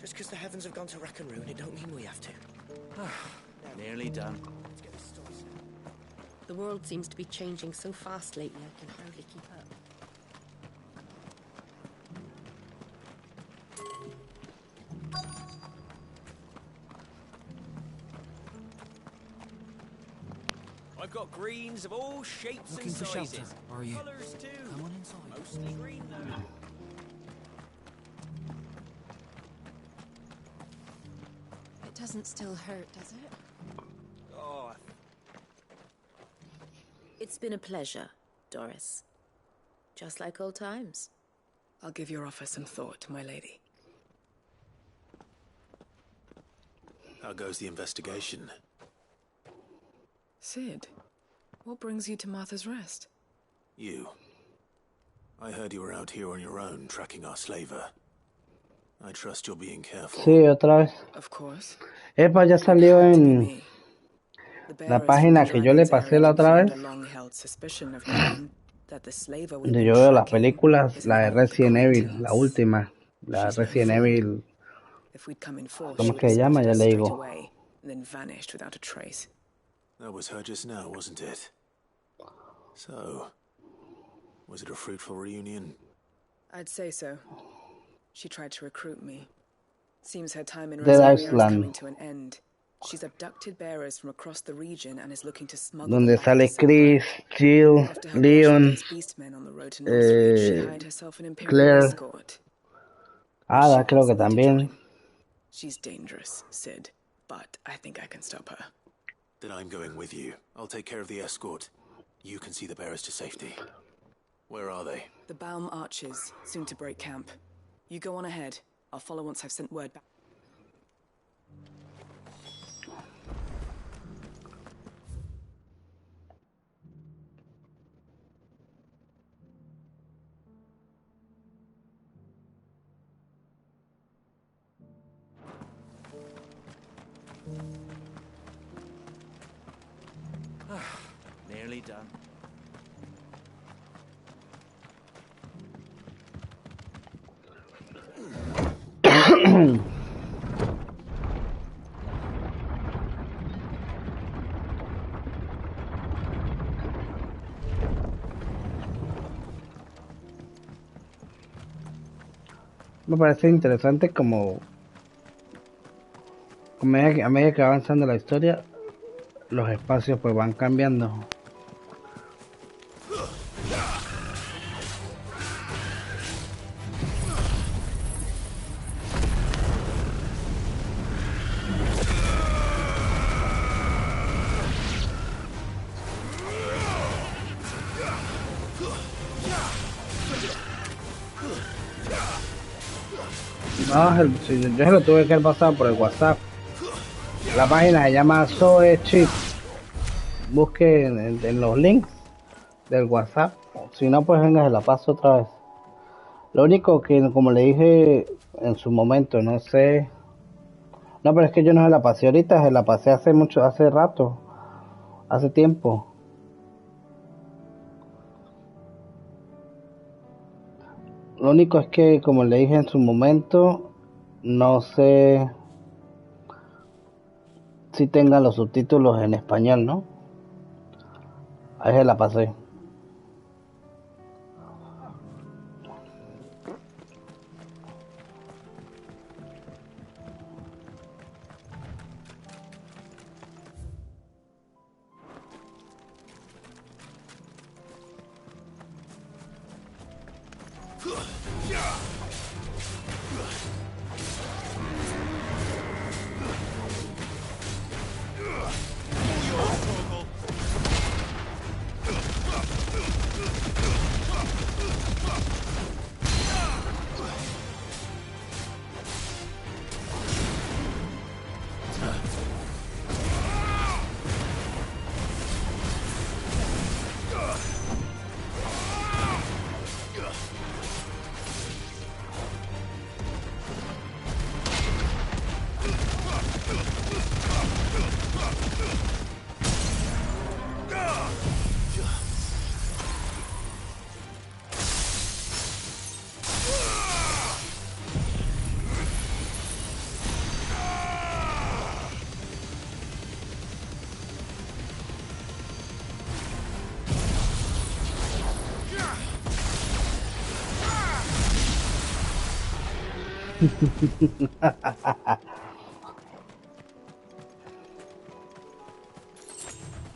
Just because the heavens have gone to rack and ruin, it don't mean we have to. Nearly done. Let's get this story set. The world seems to be changing so fast lately, I can hardly keep up. I've got greens of all shapes Looking and for sizes. shelter, are you? Colours too. Come on inside. Mostly green though. It doesn't still hurt, does it? Oh, It's been a pleasure, Doris. Just like old times. I'll give your offer some thought, my lady. How goes the investigation? Sid, what brings you to Martha's Rest? You. I heard you were out here on your own, tracking our slaver. I trust you're being careful. Sí, otra vez. Of course. Epa, ya salió en la página que yo le pasé la otra vez. Donde yo veo las películas, la de Resident Evil, la última. La de Resident Evil. ¿Cómo que se llama? Ya le digo. That was her just now, wasn't it? So, was it a fruitful reunion? I'd say so. She tried to recruit me. Seems her time in Dead Rosario is Island. coming to an end. She's abducted bearers from across the region and is looking to smuggle Donde them back sale to Silver. Chris, Jill, After her brush Leon, against beastmen on the road to Northridge, she hired herself an imperial Claire. escort. Ada creo que también. She's dangerous, Sid, but I think I can stop her. Then I'm going with you. I'll take care of the escort. You can see the bearers to safety. Where are they? The Baum Archers, soon to break camp. You go on ahead. I'll follow once I've sent word back. Nearly done. Me parece interesante como a medida que va avanzando la historia, los espacios pues van cambiando. No, yo se lo tuve que pasar por el WhatsApp. La página se llama Zoe Chip. Busque en los links del WhatsApp. Si no, pues venga, se la paso otra vez. Lo único que, como le dije en su momento, no sé. No, pero es que yo no se la pasé ahorita, se la pasé hace rato. Hace tiempo. Lo único es que, como le dije en su momento, no sé si tengan los subtítulos en español, ¿no? Ahí se la pasé.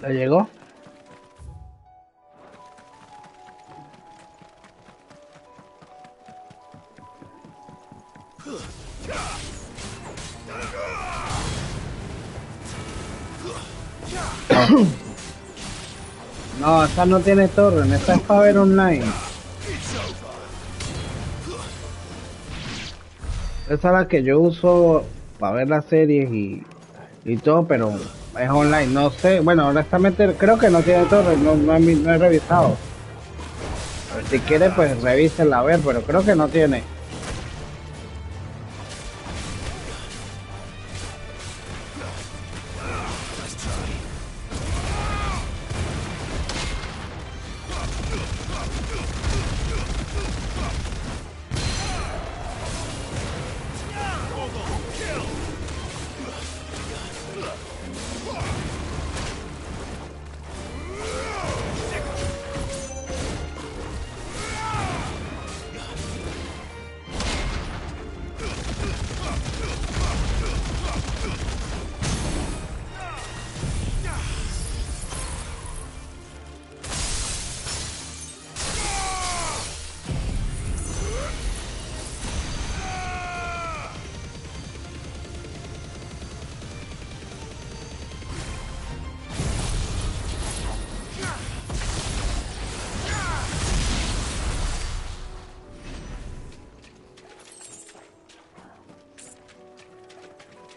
¿Le llegó? No, esta no tiene torre, esta es para ver online. Esa es la que yo uso para ver las series y todo, pero es online. No sé, bueno, honestamente creo que no tiene torre, no he revisado. A ver, si quiere, pues revísenla a ver, pero creo que no tiene.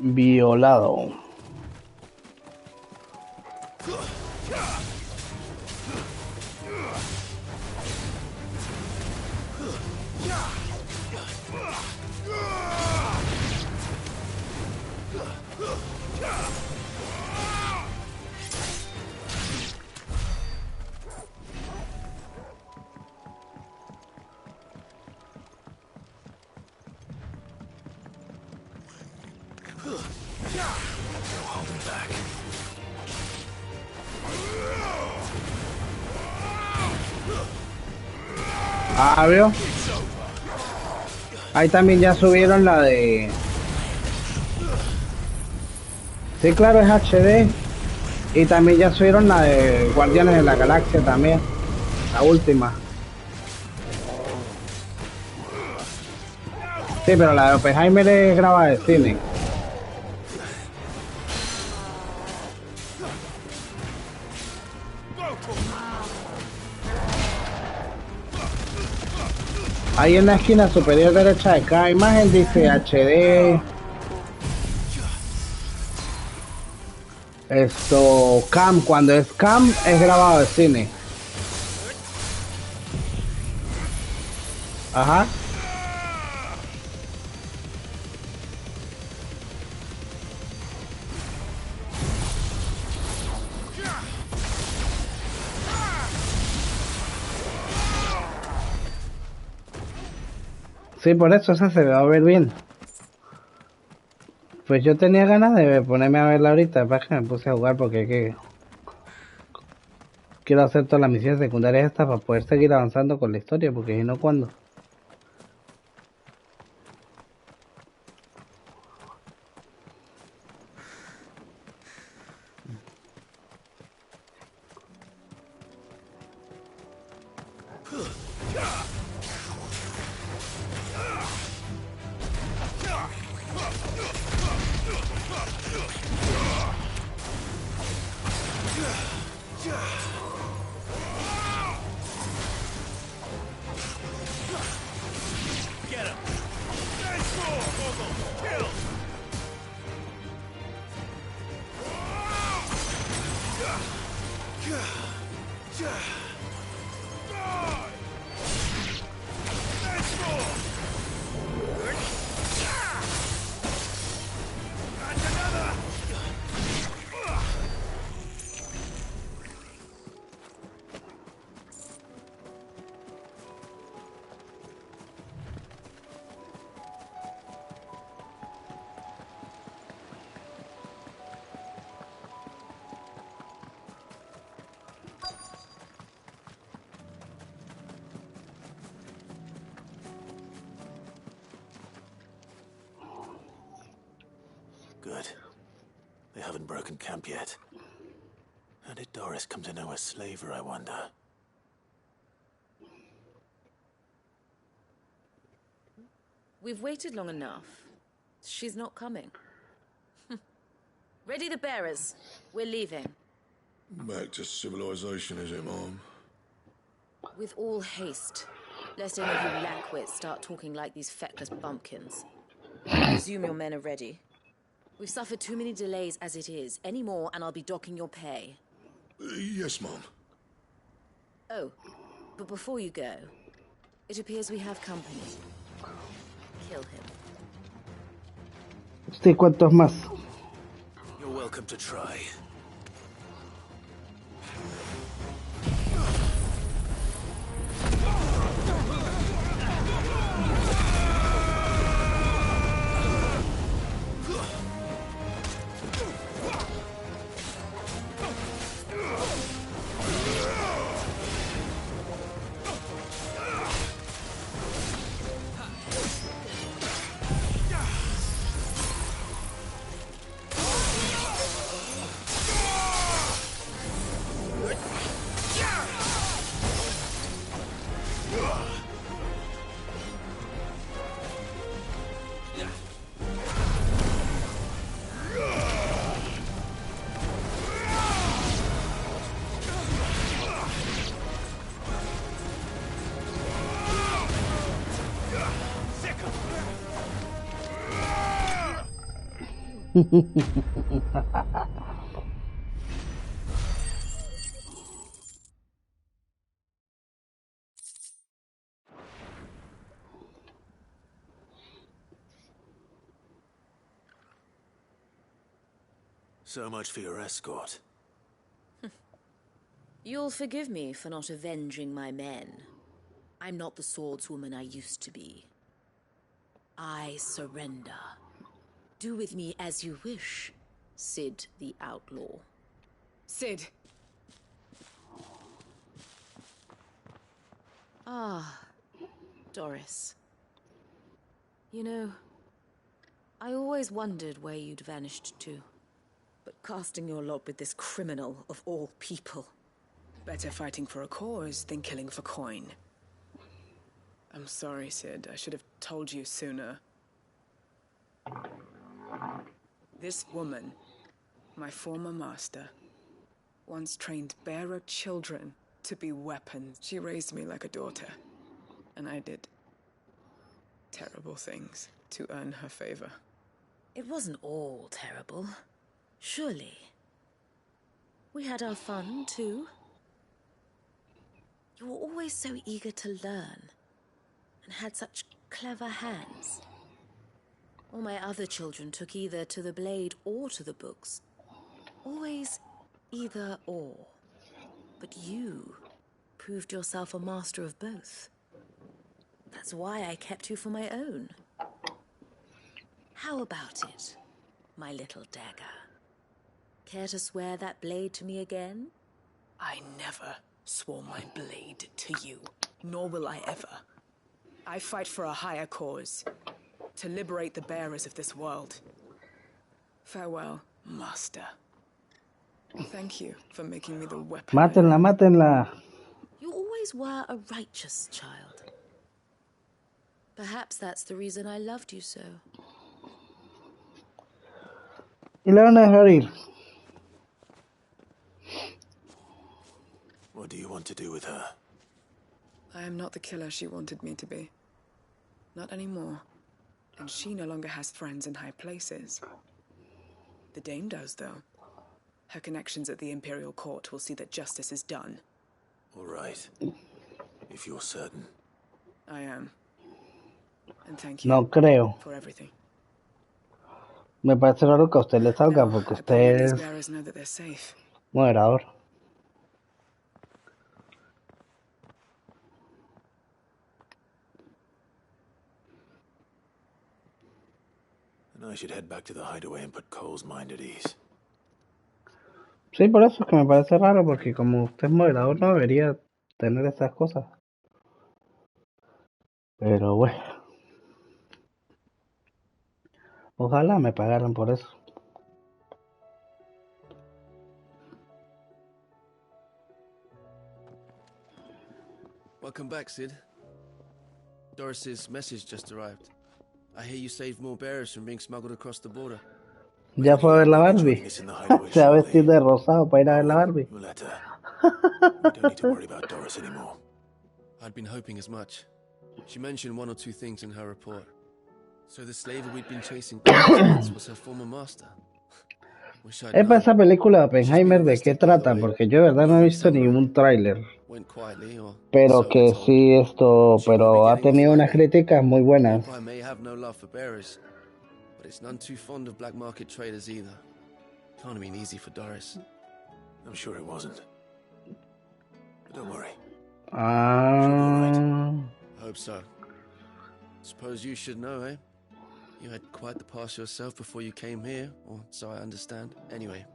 Violado. Ah, veo. Ahí también ya subieron la de... Sí, claro, es HD. Y también ya subieron la de Guardianes de la Galaxia también. La última. Sí, pero la de Oppenheimer es grabada de cine. Ahí en la esquina superior derecha de cada imagen dice HD. Esto, cam, cuando es cam es grabado de cine. Ajá. Sí, por eso esa se va a ver bien. Pues yo tenía ganas de ponerme a verla ahorita, para que me puse a jugar porque quiero hacer todas las misiones secundarias estas para poder seguir avanzando con la historia, porque si no, ¿cuándo? Good. They haven't broken camp yet. How did Doris come to know a slaver, I wonder? We've waited long enough. She's not coming. Ready the bearers. We're leaving. Back to civilization, is it, Mom? With all haste. Lest any of you lackwits start talking like these feckless bumpkins. I presume your men are ready. We've suffered too many delays as it is. Any more and I'll be docking your pay. Yes, Mom. Oh, but before you go, it appears we have company. Kill him. Sí, ¿cuántos más? You're welcome to try. So much for your escort. You'll forgive me for not avenging my men. I'm not the swordswoman I used to be. I surrender. Do with me as you wish, Sid the Outlaw. Sid. Ah, Doris. You know, I always wondered where you'd vanished to. But casting your lot with this criminal of all people. Better fighting for a cause than killing for coin. I'm sorry, Sid. I should have told you sooner. This woman, my former master, once trained bearer children to be weapons. She raised me like a daughter, and I did terrible things to earn her favor. It wasn't all terrible. Surely. We had our fun, too. You were always so eager to learn, and had such clever hands. All my other children took either to the blade or to the books. Always either or. But you proved yourself a master of both. That's why I kept you for my own. How about it, my little dagger? Care to swear that blade to me again? I never swore my blade to you, nor will I ever. I fight for a higher cause, to liberate the bearers of this world. Farewell, Master. Thank you for making me the weapon. Mátenla, mátenla. You always were a righteous child. Perhaps that's the reason I loved you so. Y le van a dejar ir. What do you want to do with her? I am not the killer she wanted me to be. Not anymore. And she no longer has friends in high places. The Dame does, though. Her connections at the Imperial Court will see that justice is done. All right. If you're certain. I am. And thank you No creo. for everything. Me parece raro que a usted le salga Now, porque I pray usted these es bearers know that they're safe. moderador. And I should head back to the hideaway and put Cole's mind at ease. Sí, por eso es que me parece raro porque como usted es moderador no debería tener esas cosas. Pero bueno. Ojalá me pagaran por eso. Welcome back, Sid. Doris's message just arrived. I hear you saved more bearers from being smuggled across the border. Ya fue a ver la Barbie. Se va a vestir de rosado para ir a ver la Barbie. Letter. We don't need to worry about Doris anymore. I'd been hoping as much. She mentioned one or two things in her report. So the slaver we'd been chasing was her former master. Wish I'd Epa, known. esa película Oppenheimer, ¿de qué trata? Porque yo de verdad no he visto ningún tráiler. Went quietly, or Pero so que we're told. sí esto, She won't be pero ha getting off tenido unas lightly. críticas muy buenas. Empire may have no love for bearers, but it's none too fond of black market traders either. Can't have been easy for Doris. I'm sure it wasn't. But don't worry. Ah, I hope so. Suppose you should know, eh? You had quite the past yourself before you came here, or so I understand. Anyway,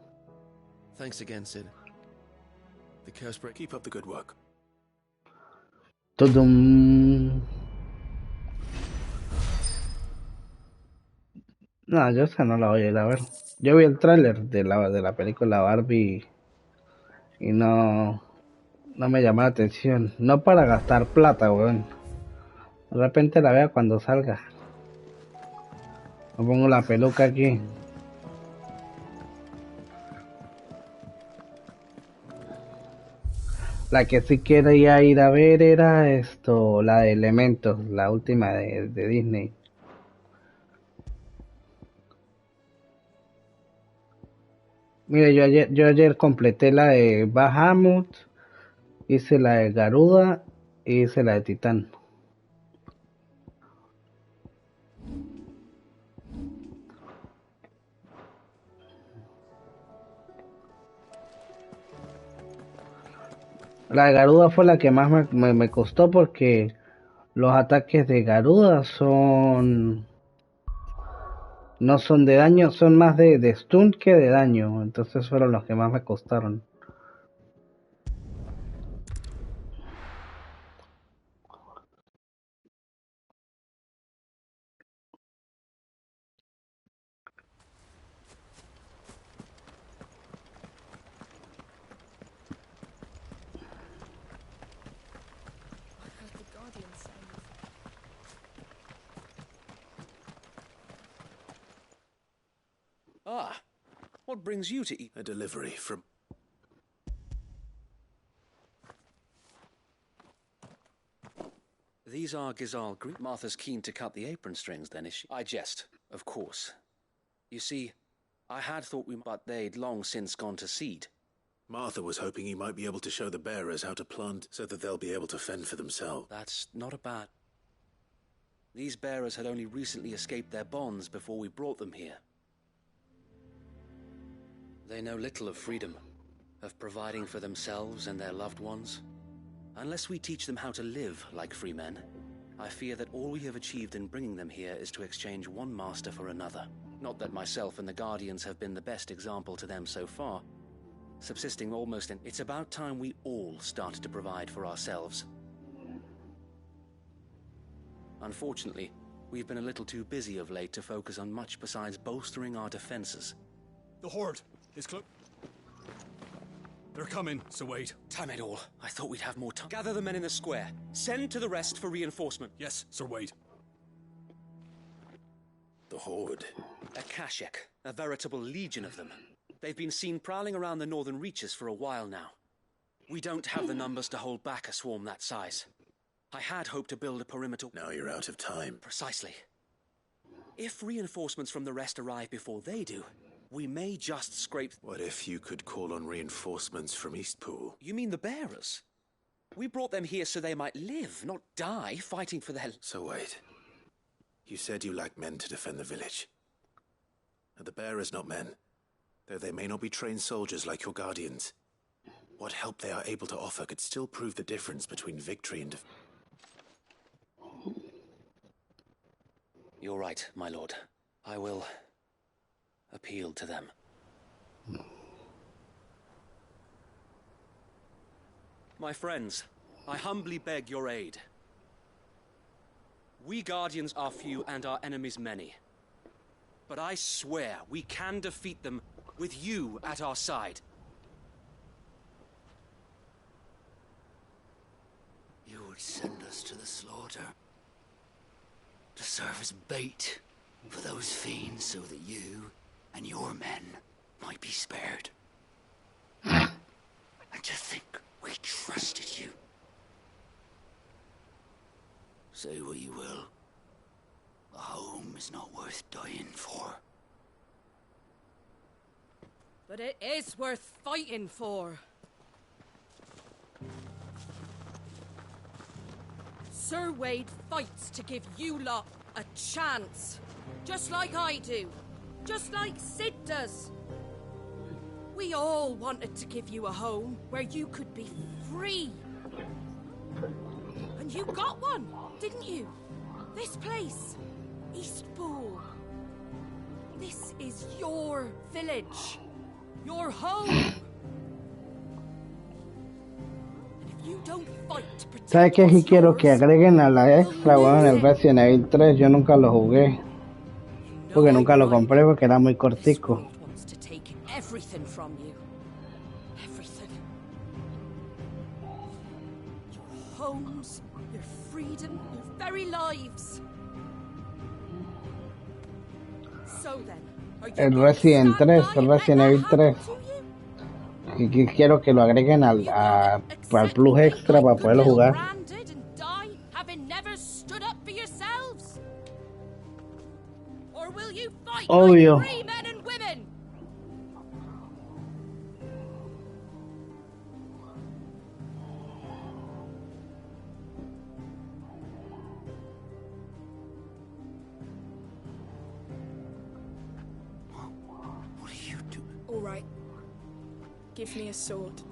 thanks again, Sid. The curse break. Keep up the good work. tudum. No, yo esa no la voy a ir a ver. Yo vi el tráiler de la película Barbie y no me llamó la atención. No para gastar plata, weón. De repente la veo cuando salga. Me pongo la peluca aquí. La que sí quería ir a ver era la de Elementos, la última de Disney. Mire, yo ayer completé la de Bahamut, hice la de Garuda y hice la de Titán. La de Garuda fue la que más me costó porque los ataques de Garuda no son de daño, son más de stun que de daño, entonces fueron los que más me costaron. Ah, what brings you to eat? A delivery from... These are Gizal Greek. Martha's keen to cut the apron strings, then, is she? I jest, of course. You see, I had thought but they'd long since gone to seed. Martha was hoping you might be able to show the bearers how to plant so that they'll be able to fend for themselves. That's not a bad... These bearers had only recently escaped their bonds before we brought them here. They know little of freedom, of providing for themselves and their loved ones. Unless we teach them how to live like free men, I fear that all we have achieved in bringing them here is to exchange one master for another. Not that myself and the Guardians have been the best example to them so far, subsisting almost in... It's about time we all started to provide for ourselves. Unfortunately, we've been a little too busy of late to focus on much besides bolstering our defenses. The Horde is close. They're coming, so wait. Damn it all. I thought we'd have more time. Gather the men in the square. Send to the rest for reinforcement. Yes, Sir Wade. The Horde. A Kashek, a veritable legion of them. They've been seen prowling around the northern reaches for a while now. We don't have the numbers to hold back a swarm that size. I had hoped to build a perimeter... Now you're out of time. Precisely. If reinforcements from the rest arrive before they do, we may just scrape... What if you could call on reinforcements from Eastpool? You mean the bearers? We brought them here so they might live, not die, fighting for their... So wait. You said you lack men to defend the village. Are the bearers not men? Though they may not be trained soldiers like your Guardians. What help they are able to offer could still prove the difference between victory and... You're right, my lord. I will appeal to them. My friends, I humbly beg your aid. We Guardians are few and our enemies many. But I swear we can defeat them with you at our side. You would send us to the slaughter. To serve as bait for those fiends so that you and your men might be spared. And to think we trusted you. Say what you will. A home is not worth dying for. But it is worth fighting for. Sir Wade fights to give you lot a chance. Just like I do. Just like Sid does. We all wanted to give you a home where you could be free. And you got one, didn't you? This place, Eastpool. This is your village. Your home. And if you don't fight to protect ¿Sabes qué? Si what's quiero que yours, agreguen a la extra, weón, en el Resident Evil 3. Yo nunca lo jugué. Porque nunca lo compré porque era muy cortico. wants to take everything from you. Everything. Your homes, your freedom, your very lives. So then, are you El going to Resident stand 3, by el and let Resident that Evil happen 3. to you? Y quiero que lo agreguen al plus extra para poderlo jugar. Branded and die, having never stood up for yourselves? Or will you fight Obvio. like free men and women? What are you doing? All right. Give me a sword.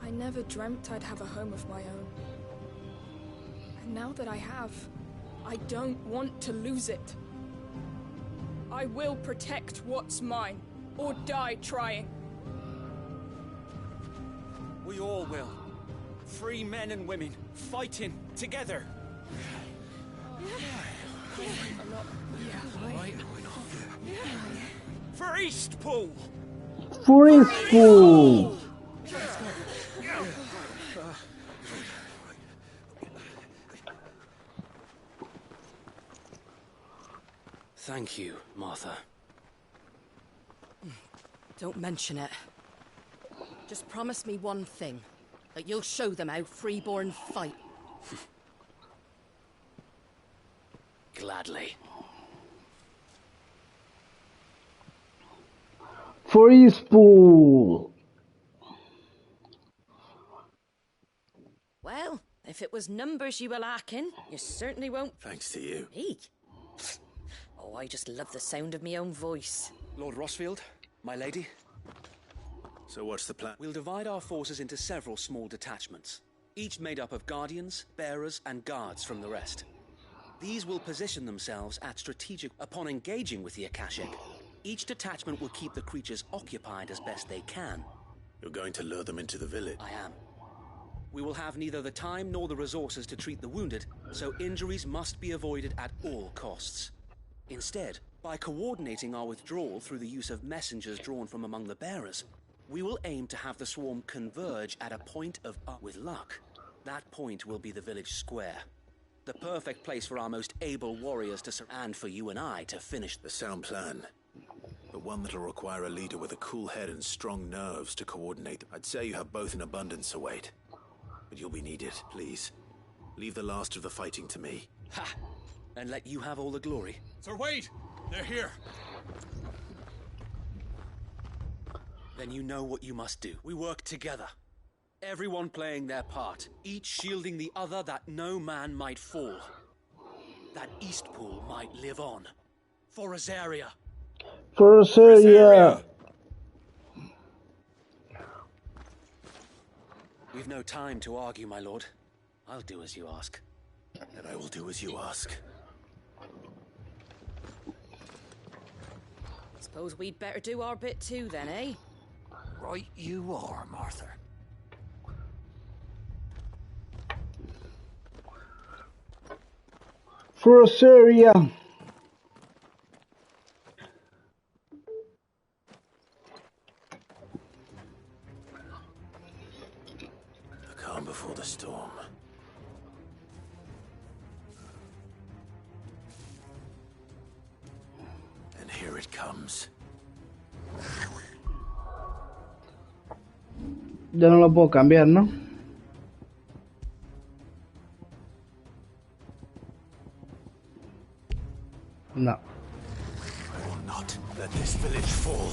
I never dreamt I'd have a home of my own. And now that I have, I don't want to lose it. I will protect what's mine, or die trying. We all will. Free men and women, fighting together. For Eastpool! Eastpool! Thank you, Martha. Don't mention it. Just promise me one thing. That you'll show them how freeborn fight. Gladly. For Eastpool! Well, if it was numbers you were lacking, you certainly won't... Thanks to you. Me? Oh, I just love the sound of my own voice. Lord Rossfield, my lady. So what's the plan? We'll divide our forces into several small detachments, each made up of guardians, bearers, and guards from the rest. These will position themselves at strategic... Upon engaging with the Akashic, each detachment will keep the creatures occupied as best they can. You're going to lure them into the village? I am. We will have neither the time nor the resources to treat the wounded, so injuries must be avoided at all costs. Instead, by coordinating our withdrawal through the use of messengers drawn from among the bearers, we will aim to have the swarm converge at a point of... With luck, that point will be the village square. The perfect place for our most able warriors to... And for you and I to finish... The sound plan. But one that'll require a leader with a cool head and strong nerves to coordinate. I'd say you have both in abundance, Wade. But you'll be needed, please. Leave the last of the fighting to me. Ha! And let you have all the glory. Sir Wade! They're here! Then you know what you must do. We work together. Everyone playing their part, each shielding the other that no man might fall. That Eastpool might live on. For Rosaria. For Rosaria! We've no time to argue, my lord. I'll do as you ask. And I will do as you ask. Suppose we'd better do our bit too then, eh? Right you are, Martha. For Rosaria! The calm before the Here it comes. Yo no lo puedo cambiar, ¿no? No. I will not let this village fall.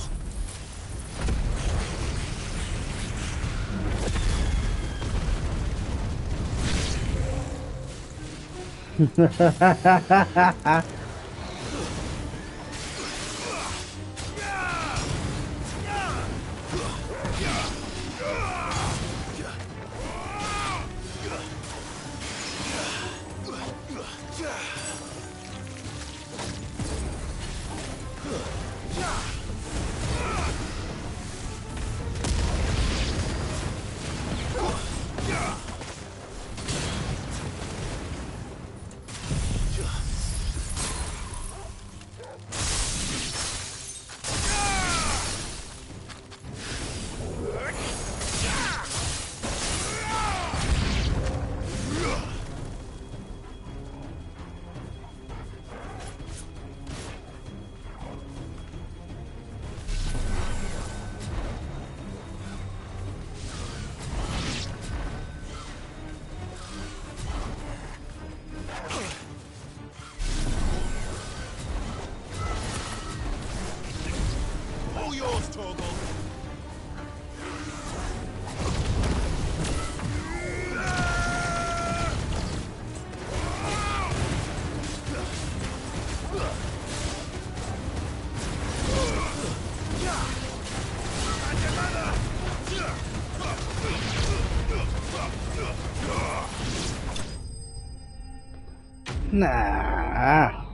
Nah.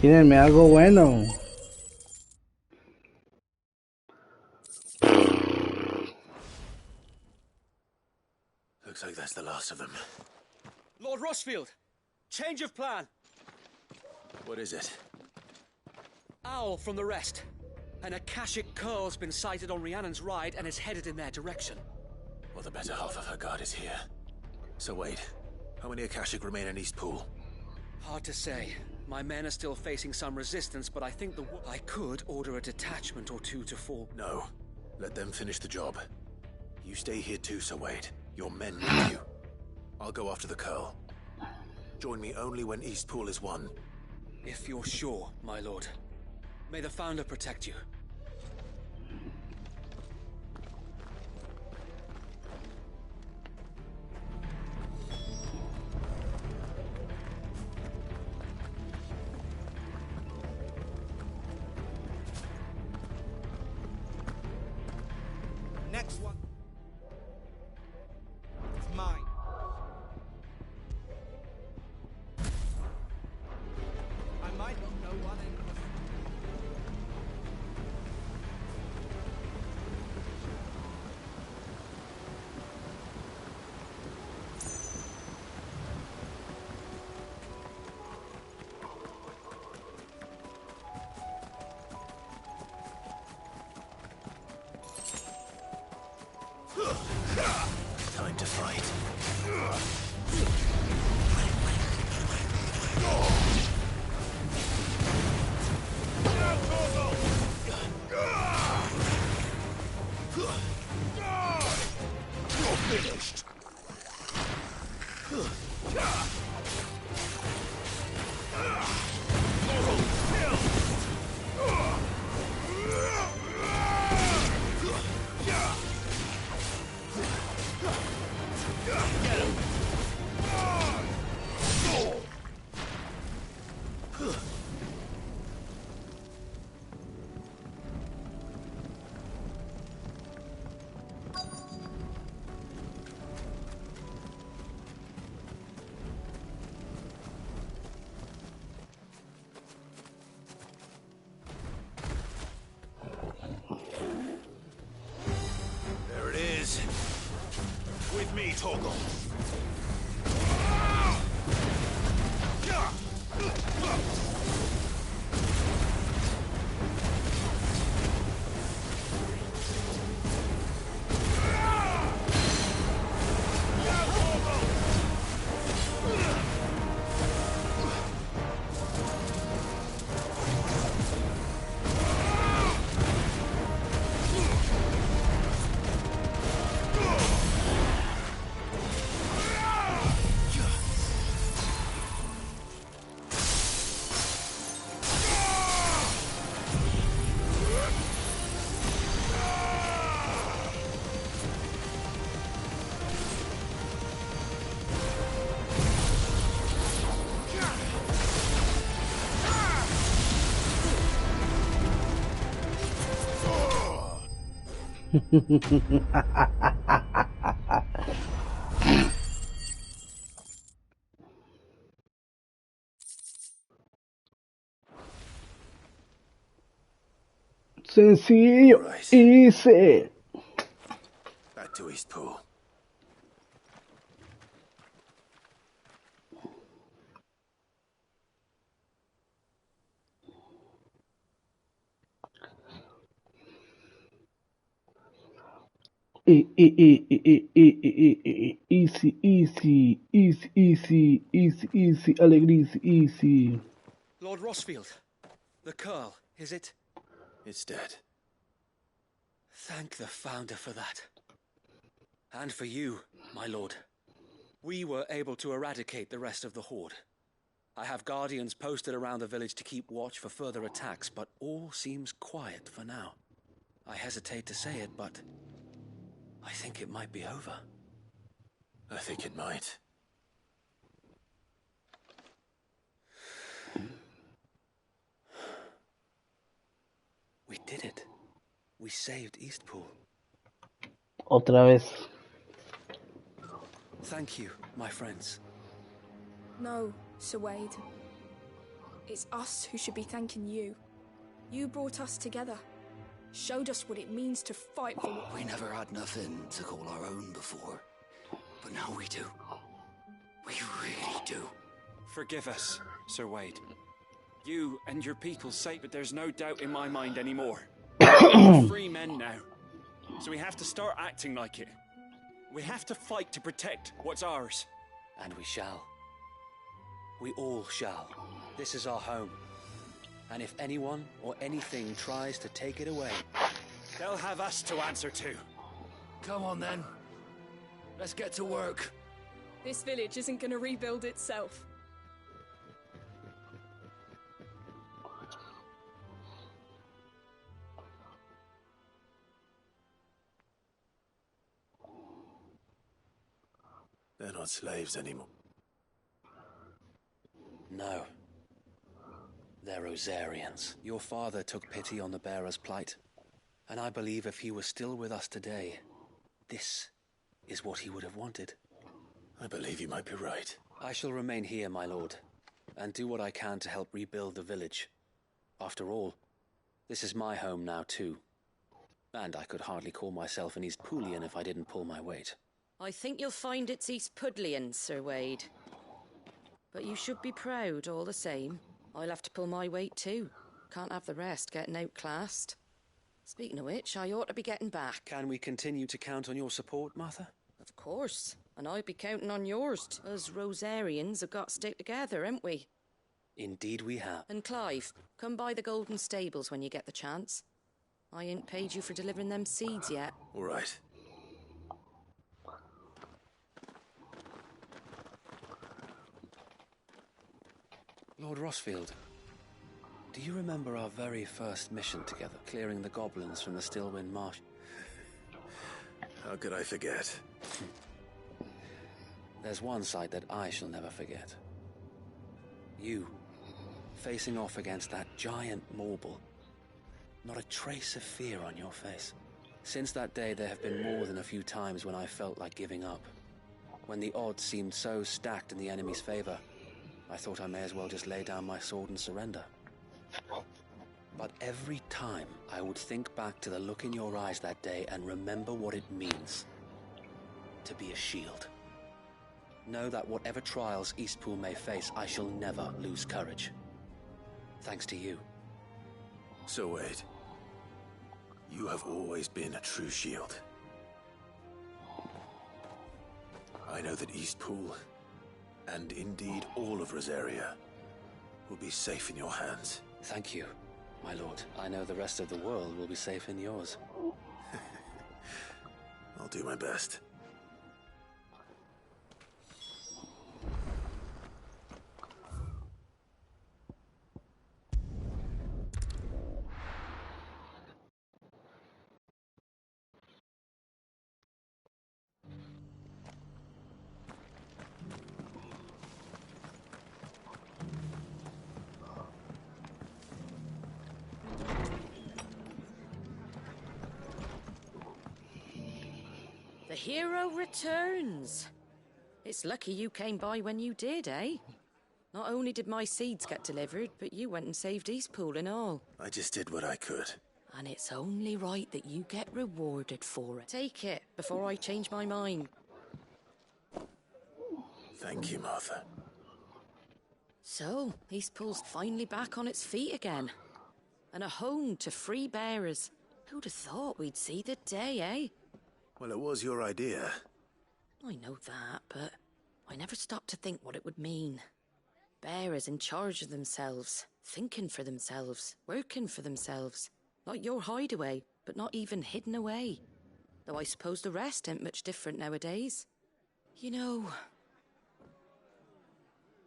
Tírenme algo bueno. Looks like that's the last of them. Lord Rossfield, change of plan. What is it? Owl from the rest. An Akashic curl's been sighted on Rhiannon's ride and is headed in their direction. Well, the better half of her guard is here. So wait, how many Akashic remain in Eastpool? Hard to say. My men are still facing some resistance, but I think I could order a detachment or two to fall. No. Let them finish the job. You stay here too, Sir Wade. Your men need you. I'll go after the Curl. Join me only when Eastpool is won. If you're sure, my lord. May the Founder protect you. Next one. It's mine. I might not know one end. Time to fight. You're finished. There it is. With me, Torgal. Sencillo. Right. Easy. Back to Eastpool. Easy, easy, easy, easy, easy, easy, alegría, easy. Lord Rosfield, the Curl, is it? It's dead. Thank the Founder for that. And for you, my lord. We were able to eradicate the rest of the Horde. I have guardians posted around the village to keep watch for further attacks, but all seems quiet for now. I hesitate to say it, but I think it might be over. I think it might. We did it. We saved Eastpool. Otra vez. Thank you, my friends. No, Sir Wade. It's us who should be thanking you. You brought us together. Showed us what it means to fight for what we never had nothing to call our own before. But now we do. We really do. Forgive us, Sir Wade. You and your people's sake, but there's no doubt in my mind anymore. We're free men now. So we have to start acting like it. We have to fight to protect what's ours. And we shall. We all shall. This is our home. And if anyone or anything tries to take it away, they'll have us to answer to. Come on then. Let's get to work. This village isn't going to rebuild itself. They're not slaves anymore. No. They're Rosarians. Your father took pity on the bearer's plight. And I believe if he was still with us today, this is what he would have wanted. I believe you might be right. I shall remain here, my lord, and do what I can to help rebuild the village. After all, this is my home now too. And I could hardly call myself an Eastpoolian if I didn't pull my weight. I think you'll find it's Eastpudlian, Sir Wade. But you should be proud all the same. I'll have to pull my weight too. Can't have the rest getting outclassed. Speaking of which, I ought to be getting back. Can we continue to count on your support, Martha? Of course. And I'll be counting on yours. Us Rosarians have got to stick together, haven't we? Indeed we have. And Clive, come by the Golden Stables when you get the chance. I ain't paid you for delivering them seeds yet. All right. Lord Rosfield, do you remember our very first mission together, clearing the goblins from the Stillwind Marsh? How could I forget? There's one sight that I shall never forget. You, facing off against that giant Morble. Not a trace of fear on your face. Since that day, there have been more than a few times when I felt like giving up. When the odds seemed so stacked in the enemy's favor, I thought I may as well just lay down my sword and surrender. But every time I would think back to the look in your eyes that day and remember what it means to be a shield. Know that whatever trials Eastpool may face, I shall never lose courage. Thanks to you. So Wade, you have always been a true shield. I know that Eastpool, and indeed all of Rosaria, will be safe in your hands. Thank you, my lord. I know the rest of the world will be safe in yours. I'll do my best. hero returns. It's lucky you came by when you did, eh? Not only did my seeds get delivered, but you went and saved Eastpool and all. I just did what I could. And it's only right that you get rewarded for it. Take it before I change my mind. Thank you, Martha. So, Eastpool's finally back on its feet again. And a home to free bearers. Who'd have thought we'd see the day, eh? Well, it was your idea. I know that, but I never stopped to think what it would mean. Bearers in charge of themselves, thinking for themselves, working for themselves. Like your hideaway, but not even hidden away. Though I suppose the rest ain't much different nowadays. You know,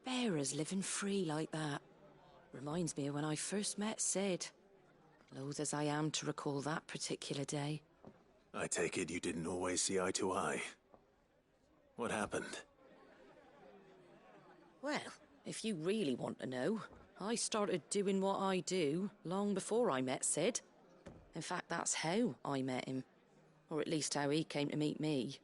bearers living free like that reminds me of when I first met Sid. Loath as I am to recall that particular day. I take it you didn't always see eye to eye. What happened? Well, if you really want to know, I started doing what I do long before I met Sid. In fact, that's how I met him. Or at least how he came to meet me.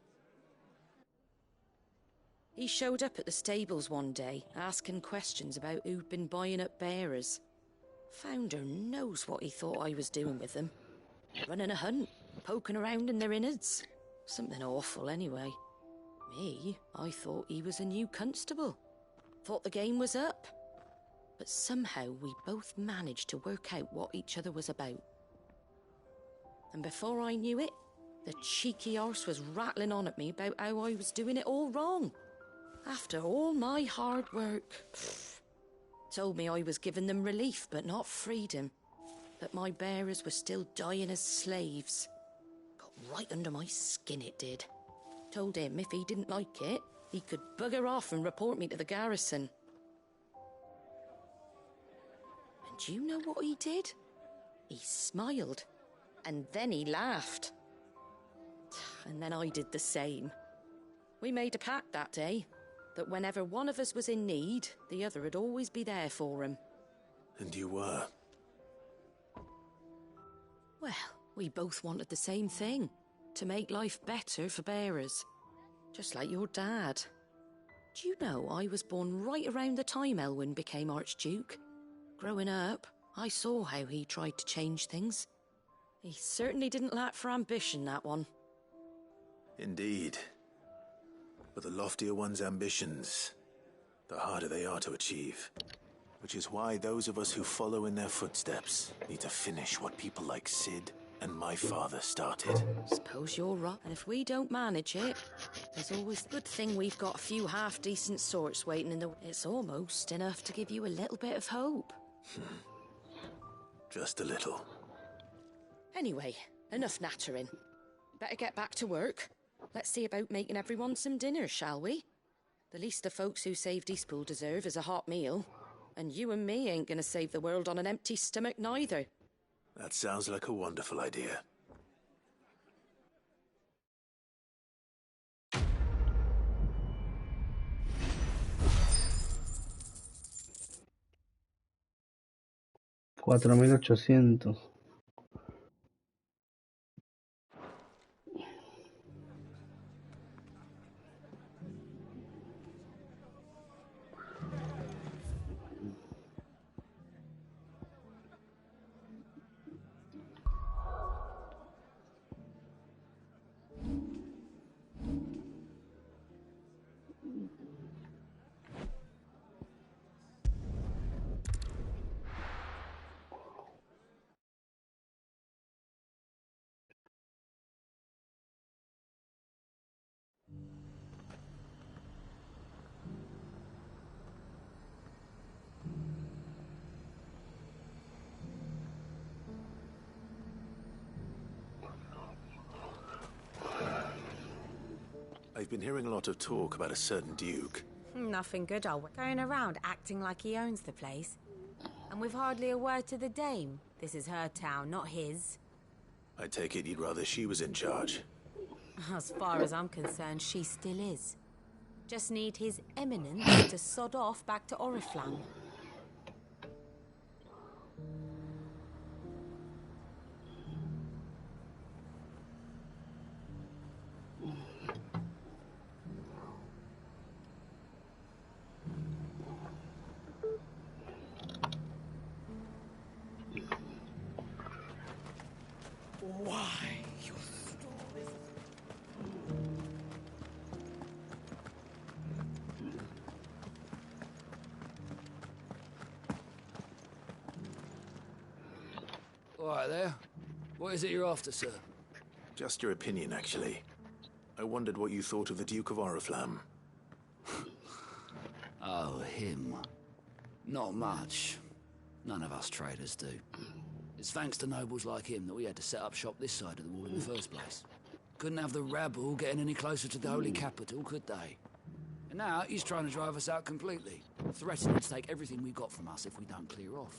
He showed up at the stables one day, asking questions about who'd been buying up bearers. Founder knows what he thought I was doing with them. Running a hunt, poking around in their innards. Something awful anyway. Me, I thought he was a new constable. Thought the game was up. But somehow we both managed to work out what each other was about. And before I knew it, the cheeky arse was rattling on at me about how I was doing it all wrong. After all my hard work. Told me I was giving them relief, but not freedom. That my bearers were still dying as slaves. Got right under my skin, it did. Told him if he didn't like it, he could bugger off and report me to the garrison. And do you know what he did? He smiled. And then he laughed. And then I did the same. We made a pact that day, that whenever one of us was in need, the other would always be there for him. And you were? Well, we both wanted the same thing. To make life better for bearers. Just like your dad. Do you know I was born right around the time Elwyn became Archduke? Growing up, I saw how he tried to change things. He certainly didn't lack for ambition, that one. Indeed. But the loftier one's ambitions, the harder they are to achieve. Which is why those of us who follow in their footsteps need to finish what people like Sid and my father started. Suppose you're right. And if we don't manage it, there's always the good thing we've got a few half-decent sorts waiting in the... It's almost enough to give you a little bit of hope. Just a little. Anyway, enough nattering. Better get back to work. Let's see about making everyone some dinner, shall we? The least the folks who saved Eastpool deserve is a hot meal. And you and me ain't gonna save the world on an empty stomach neither. That sounds like a wonderful idea. $4,800. I've been hearing a lot of talk about a certain duke. Nothing good, going around acting like he owns the place. And with hardly a word to the dame. This is her town, not his. I take it you'd rather she was in charge. As far as I'm concerned, she still is. Just need his eminence to sod off back to Oriflamme. All right there. What is it you're after, sir? Just your opinion, actually. I wondered what you thought of the Duke of Oriflamme. Oh, him. Not much. None of us traders do. It's thanks to nobles like him that we had to set up shop this side of the wall in the first place. Couldn't have the rabble getting any closer to the holy capital, could they? And now he's trying to drive us out completely, threatening to take everything we got from us if we don't clear off.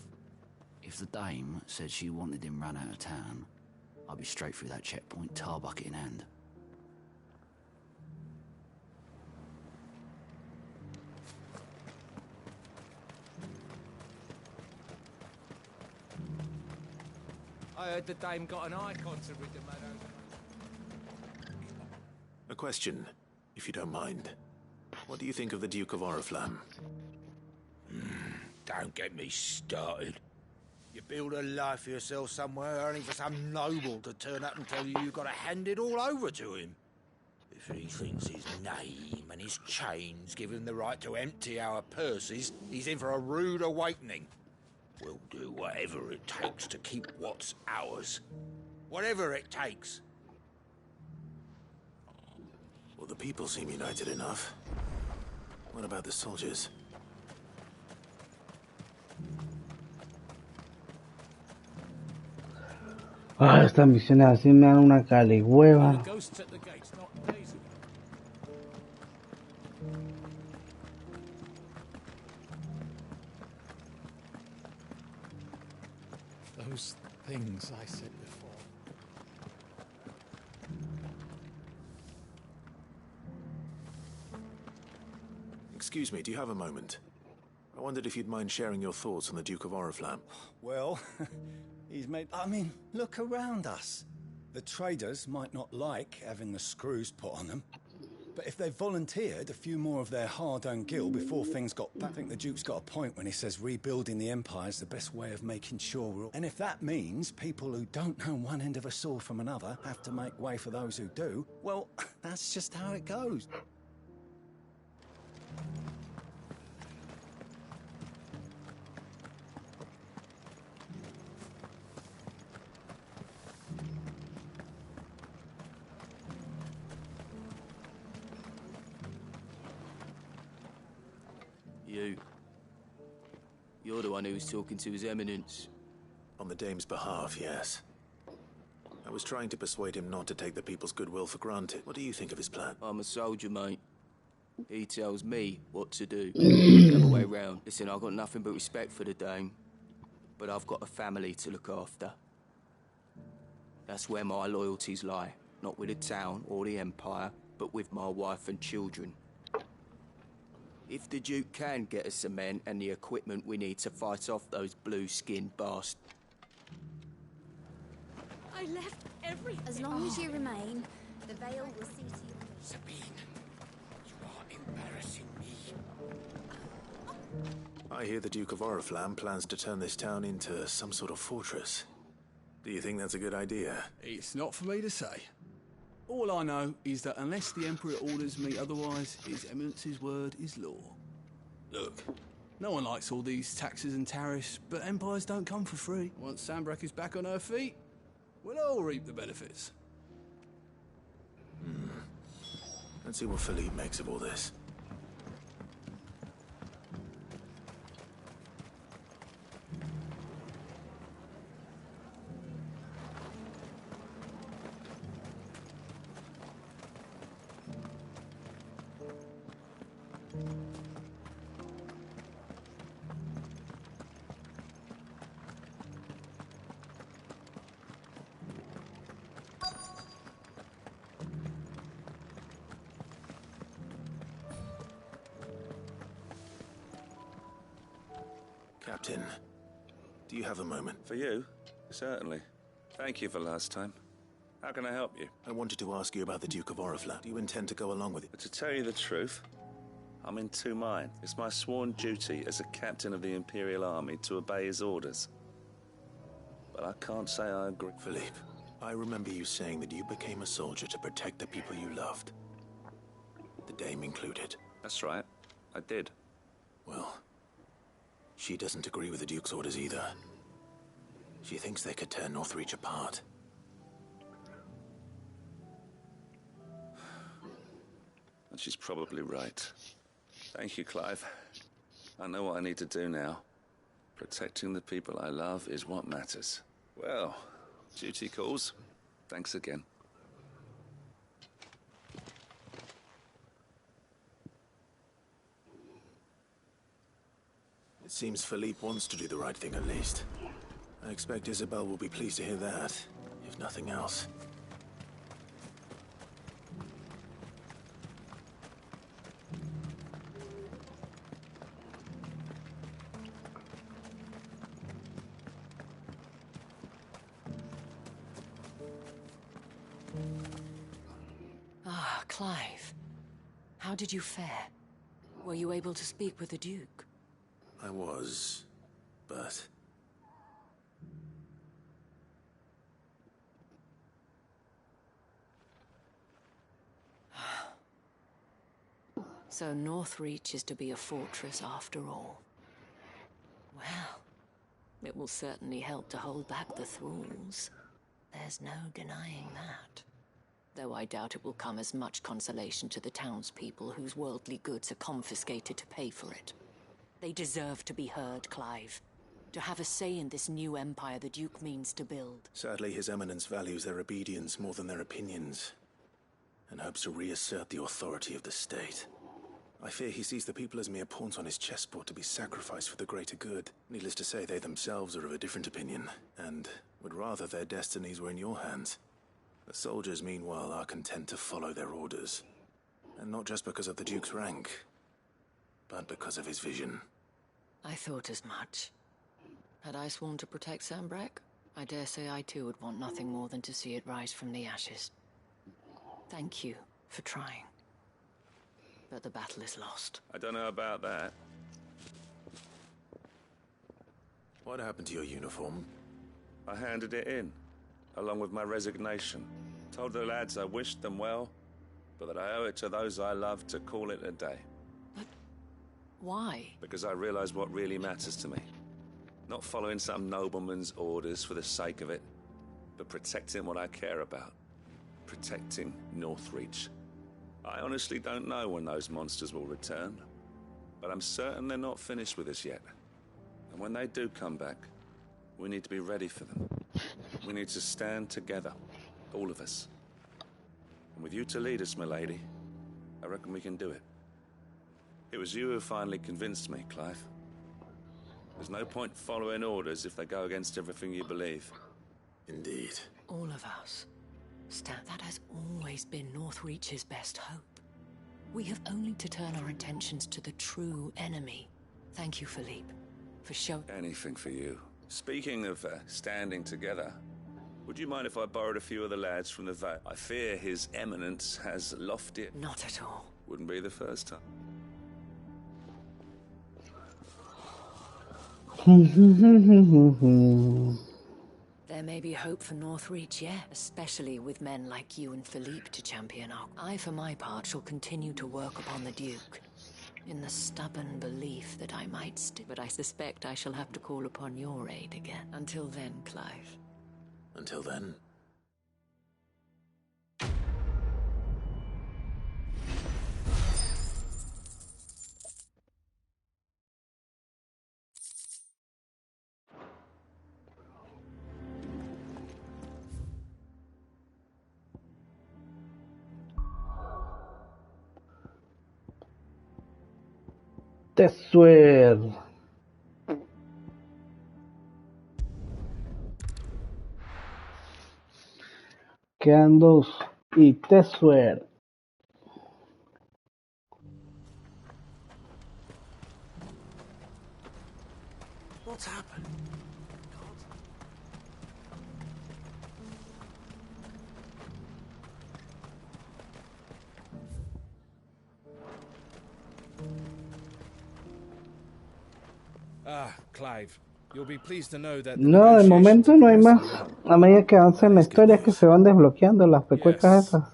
If the dame said she wanted him run out of town, I'd be straight through that checkpoint, tar bucket in hand. I heard the dame got an icon to rid the man over. A question, if you don't mind. What do you think of the Duke of Oriflamme? Don't get me started. You build a life for yourself somewhere only for some noble to turn up and tell you you've got to hand it all over to him. If he thinks his name and his chains give him the right to empty our purses, he's in for a rude awakening. We'll do whatever it takes to keep what's ours. Whatever it takes. Well, the people seem united enough. What about the soldiers? Ah, estas misiones así me dan una caligüeva. The ghosts at the gates, not days ago. Those things I said before. Excuse me, do you have a moment? I wondered if you'd mind sharing your thoughts on the Duke of Oriflamme. Well, he's made... I mean, look around us. The traders might not like having the screws put on them, but if they volunteered a few more of their hard-earned gil before things got bad, I think the Duke's got a point when he says rebuilding the Empire is the best way of making sure we're all... And if that means people who don't know one end of a sword from another have to make way for those who do, well, that's just how it goes. You're the one who was talking to His Eminence. On the Dame's behalf, yes. I was trying to persuade him not to take the people's goodwill for granted. What do you think of his plan? I'm a soldier, mate. He tells me what to do. The other way round. Listen, I've got nothing but respect for the Dame, but I've got a family to look after. That's where my loyalties lie. Not with the town or the Empire, but with my wife and children. If the Duke can get us the men and the equipment we need to fight off those blue-skinned bastards... I left everything. As long as you remain, the veil will see to you. Sabine, you are embarrassing me. I hear the Duke of Oriflamme plans to turn this town into some sort of fortress. Do you think that's a good idea? It's not for me to say. All I know is that unless the Emperor orders me otherwise, His Eminence's word is law. Look, no one likes all these taxes and tariffs, but empires don't come for free. Once Sandbreck is back on her feet, we'll all reap the benefits. Let's see what Philippe makes of all this. Captain, do you have a moment? For you? Certainly. Thank you for last time. How can I help you? I wanted to ask you about the Duke of Oriflamme. Do you intend to go along with it? But to tell you the truth, I'm in two minds. It's my sworn duty as a captain of the Imperial Army to obey his orders. But I can't say I agree. Philippe, I remember you saying that you became a soldier to protect the people you loved. The Dame included. That's right. I did. Well, she doesn't agree with the Duke's orders either. She thinks they could tear Northreach apart. And she's probably right. Thank you, Clive. I know what I need to do now. Protecting the people I love is what matters. Well, duty calls. Thanks again. It seems Philippe wants to do the right thing at least. I expect Isabel will be pleased to hear that, if nothing else. Ah, Clive. How did you fare? Were you able to speak with the Duke? I was, but... So Northreach is to be a fortress after all. Well, it will certainly help to hold back the thralls. There's no denying that. Though I doubt it will come as much consolation to the townspeople whose worldly goods are confiscated to pay for it. They deserve to be heard, Clive. To have a say in this new empire the Duke means to build. Sadly, His Eminence values their obedience more than their opinions, and hopes to reassert the authority of the state. I fear he sees the people as mere pawns on his chessboard to be sacrificed for the greater good. Needless to say, they themselves are of a different opinion, and would rather their destinies were in your hands. The soldiers, meanwhile, are content to follow their orders. And not just because of the Duke's rank, but because of his vision. I thought as much. Had I sworn to protect Sambrack, I dare say I too would want nothing more than to see it rise from the ashes. Thank you for trying. But the battle is lost. I don't know about that. What happened to your uniform? I handed it in, along with my resignation. Told the lads I wished them well, but that I owe it to those I love to call it a day. But why? Because I realize what really matters to me. Not following some nobleman's orders for the sake of it, but protecting what I care about. Protecting Northreach. I honestly don't know when those monsters will return, but I'm certain they're not finished with us yet. And when they do come back, we need to be ready for them. We need to stand together, all of us. And with you to lead us, milady, I reckon we can do it. It was you who finally convinced me, Clive. There's no point following orders if they go against everything you believe. Indeed. All of us. That has always been Northreach's best hope. We have only to turn our attentions to the true enemy. Thank you, Philippe, for showing... Anything for you. Speaking of standing together, would you mind if I borrowed a few of the lads from the Vale? I fear His Eminence has lofty... Not at all. Wouldn't be the first time. There may be hope for Northreach yet, especially with men like you and Philippe to champion our... I, for my part, shall continue to work upon the Duke, in the stubborn belief that I might but I suspect I shall have to call upon your aid again. Until then, Clive. Until then... Tesuer. Quedan dos. Y Tesuer. What's happened? Ah, Clive, you'll be pleased to know that the No, de momento no hay más. A medida que avancen la historia es que se van desbloqueando las pecuecas esas.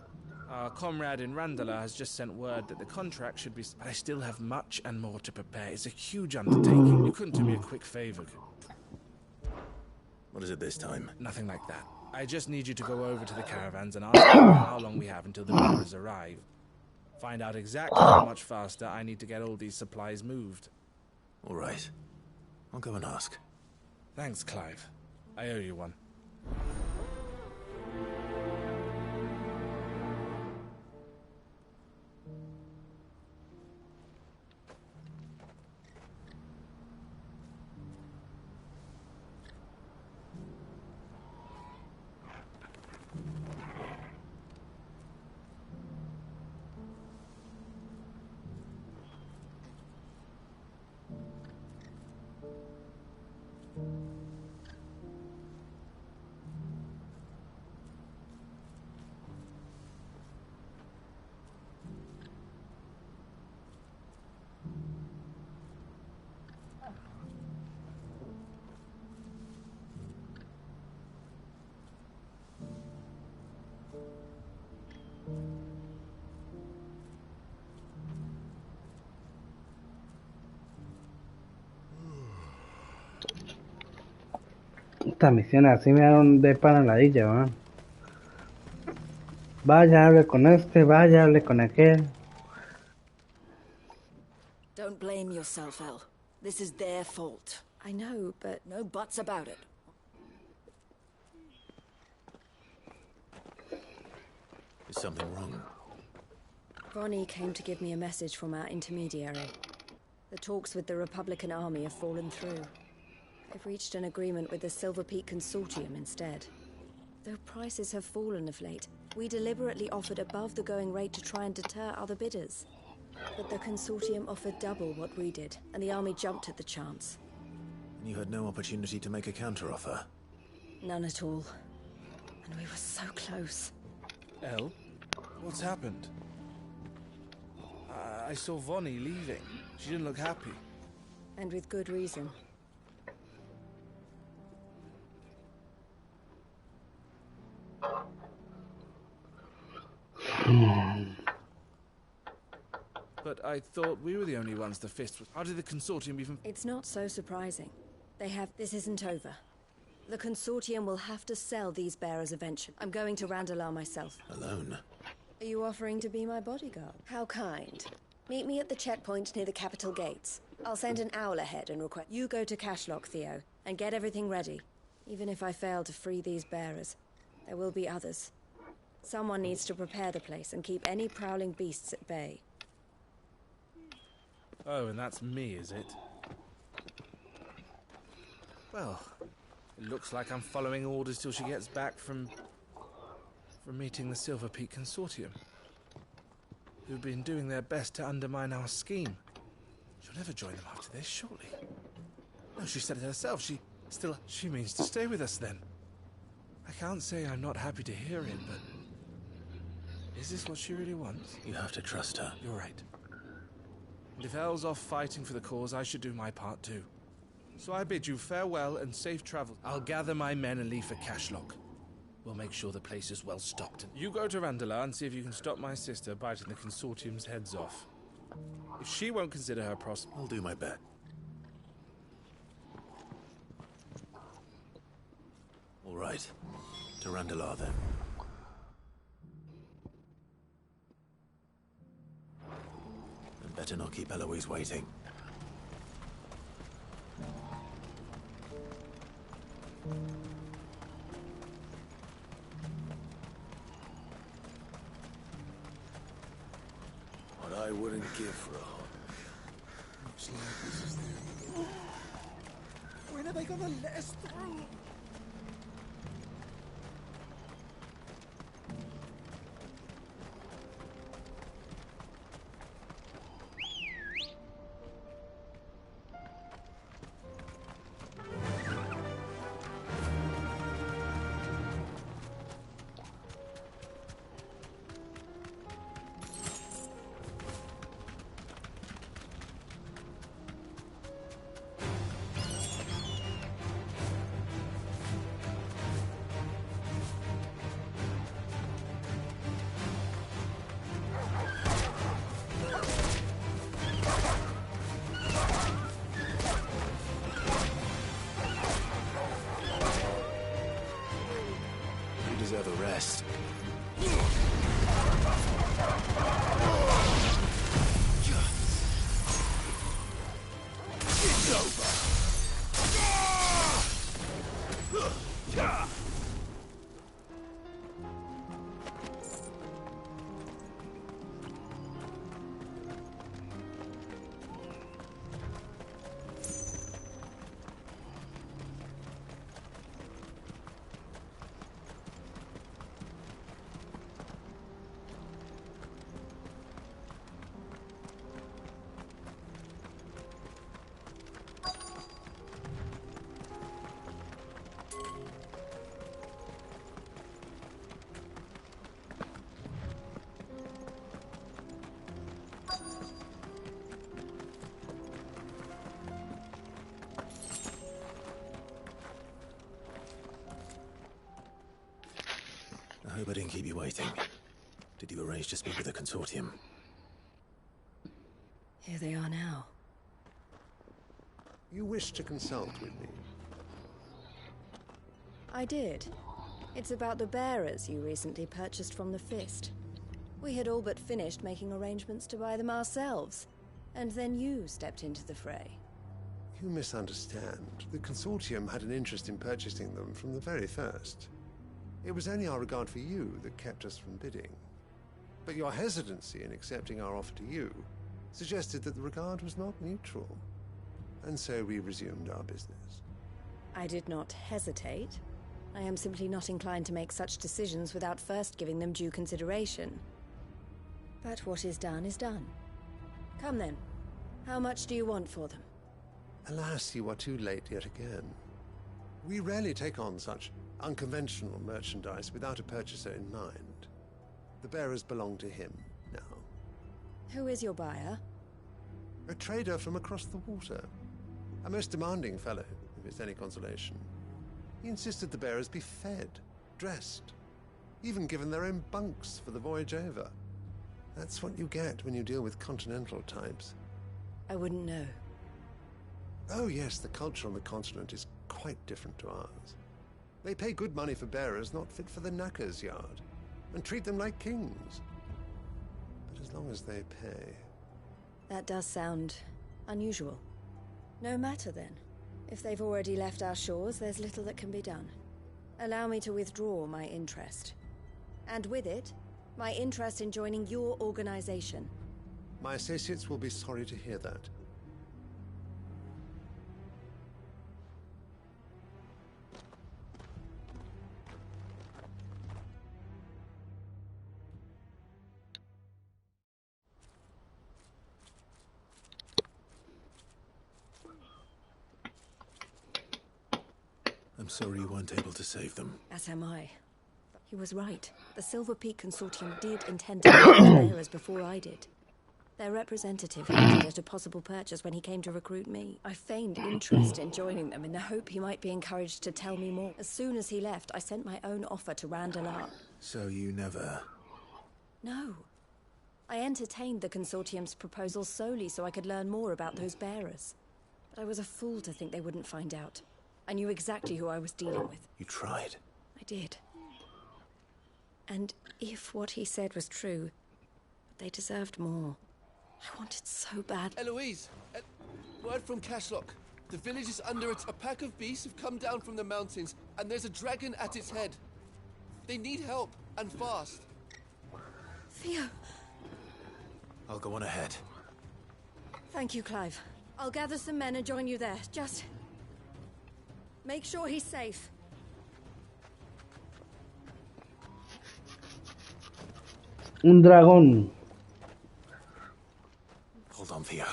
Our comrade in Randala has just sent word that the contract should be... But I still have much and more to prepare. It's a huge undertaking. You couldn't do me a quick favor. What is it this time? Nothing like that. I just need you to go over to the caravans and ask them how long we have until the bearers arrive. Find out exactly how much faster I need to get all these supplies moved. All right. I'll go and ask. Thanks, Clive. I owe you one. Estas misiones así me dan de pan a la ladilla, ¿verdad? Vaya, hable con este, vaya, hable con aquel. Don't blame yourself, Elle. This is their fault. I know, but no buts about it. Is something wrong? Bonnie came to give me a message from our intermediary. The talks with the Republican Army have fallen through. They've reached an agreement with the Silver Peak Consortium instead. Though prices have fallen of late, we deliberately offered above the going rate to try and deter other bidders. But the Consortium offered double what we did, and the Army jumped at the chance. And you had no opportunity to make a counteroffer? None at all. And we were so close. Elle? What's happened? I saw Vonnie leaving. She didn't look happy. And with good reason. But I thought we were the only ones the fist was. How did the Consortium even... It's not so surprising. This isn't over. The Consortium will have to sell these bearers eventually. I'm going to Randalar myself. Alone? Are you offering to be my bodyguard? How kind. Meet me at the checkpoint near the capital gates. I'll send an owl ahead and request... You go to Cashlock, Theo, and get everything ready. Even if I fail to free these bearers, there will be others. Someone needs to prepare the place and keep any prowling beasts at bay. Oh, and that's me, is it? Well, it looks like I'm following orders till she gets back from meeting the Silver Peak Consortium, who've been doing their best to undermine our scheme. She'll never join them after this, surely. No, she said it herself. She means to stay with us then. I can't say I'm not happy to hear it, but... Is this what she really wants? You have to trust her. You're right. And if Elle's off fighting for the cause, I should do my part too. So I bid you farewell and safe travel. I'll gather my men and leave for Cashlock. We'll make sure the place is well stocked. You go to Randalar and see if you can stop my sister biting the Consortium's heads off. If she won't consider her I'll do my best. All right. To Randalar, then. And better not keep Eloise waiting. What I wouldn't give for a hot. Looks like this is the end of the road. When are they gonna let us through? I hope I didn't keep you waiting. Did you arrange to speak with the consortium? Here they are now. You wish to consult with me? I did. It's about the bearers you recently purchased from the Fist. We had all but finished making arrangements to buy them ourselves, and then you stepped into the fray. You misunderstand. The consortium had an interest in purchasing them from the very first. It was only our regard for you that kept us from bidding. But your hesitancy in accepting our offer to you suggested that the regard was not mutual. And so we resumed our business. I did not hesitate. I am simply not inclined to make such decisions without first giving them due consideration. But what is done is done. Come then. How much do you want for them? Alas, you are too late yet again. We rarely take on such unconventional merchandise without a purchaser in mind. The bearers belong to him now. Who is your buyer? A trader from across the water. A most demanding fellow, if it's any consolation. He insisted the bearers be fed, dressed, even given their own bunks for the voyage over. That's what you get when you deal with continental types. I wouldn't know. Oh yes, the culture on the continent is quite different to ours. They pay good money for bearers not fit for the knacker's yard, and treat them like kings. But as long as they pay... That does sound unusual. No matter then. If they've already left our shores, there's little that can be done. Allow me to withdraw my interest. And with it, my interest in joining your organization. My associates will be sorry to hear that. I'm sorry you weren't able to save them. As am I. He was right. The Silver Peak Consortium did intend to buy the bearers before I did. Their representative hinted at a possible purchase when he came to recruit me. I feigned interest in joining them in the hope he might be encouraged to tell me more. As soon as he left, I sent my own offer to Randalar. So you never... No. I entertained the Consortium's proposal solely so I could learn more about those bearers. But I was a fool to think they wouldn't find out. I knew exactly who I was dealing with. You tried. I did. And if what he said was true, they deserved more. I wanted so bad. Eloise! Word from Cashlock. The village is under it. A pack of beasts have come down from the mountains, and there's a dragon at its head. They need help, and fast. Theo! I'll go on ahead. Thank you, Clive. I'll gather some men and join you there. Just... make sure he's safe. Un dragón. Hold on, Theo.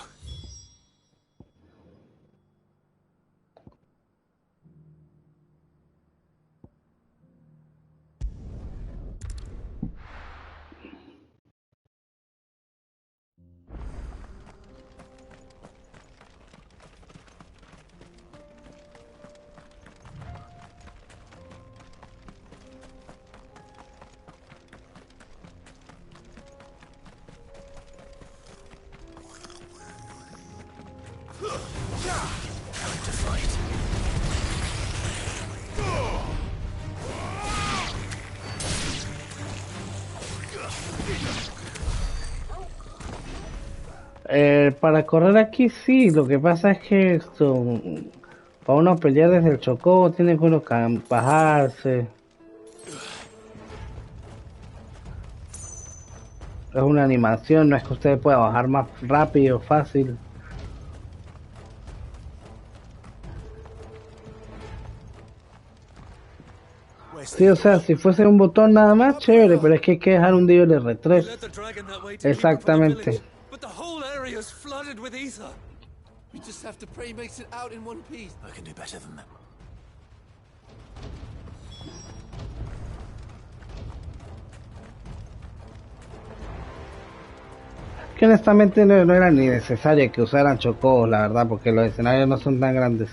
Para correr aquí sí, lo que pasa es que esto Para uno pelear desde el Chocó, tiene que uno bajarse. Es una animación, no es que usted pueda bajar más rápido, fácil. Sí, o sea, si fuese un botón nada más, chévere, pero es que hay que dejar un nivel R3. Exactamente. But the whole area's flooded with ether. We just have to pray he makes it out in one piece. I can do better than that. Que honestamente no era ni necesario que usaran chocos, la verdad, porque los escenarios no son tan grandes.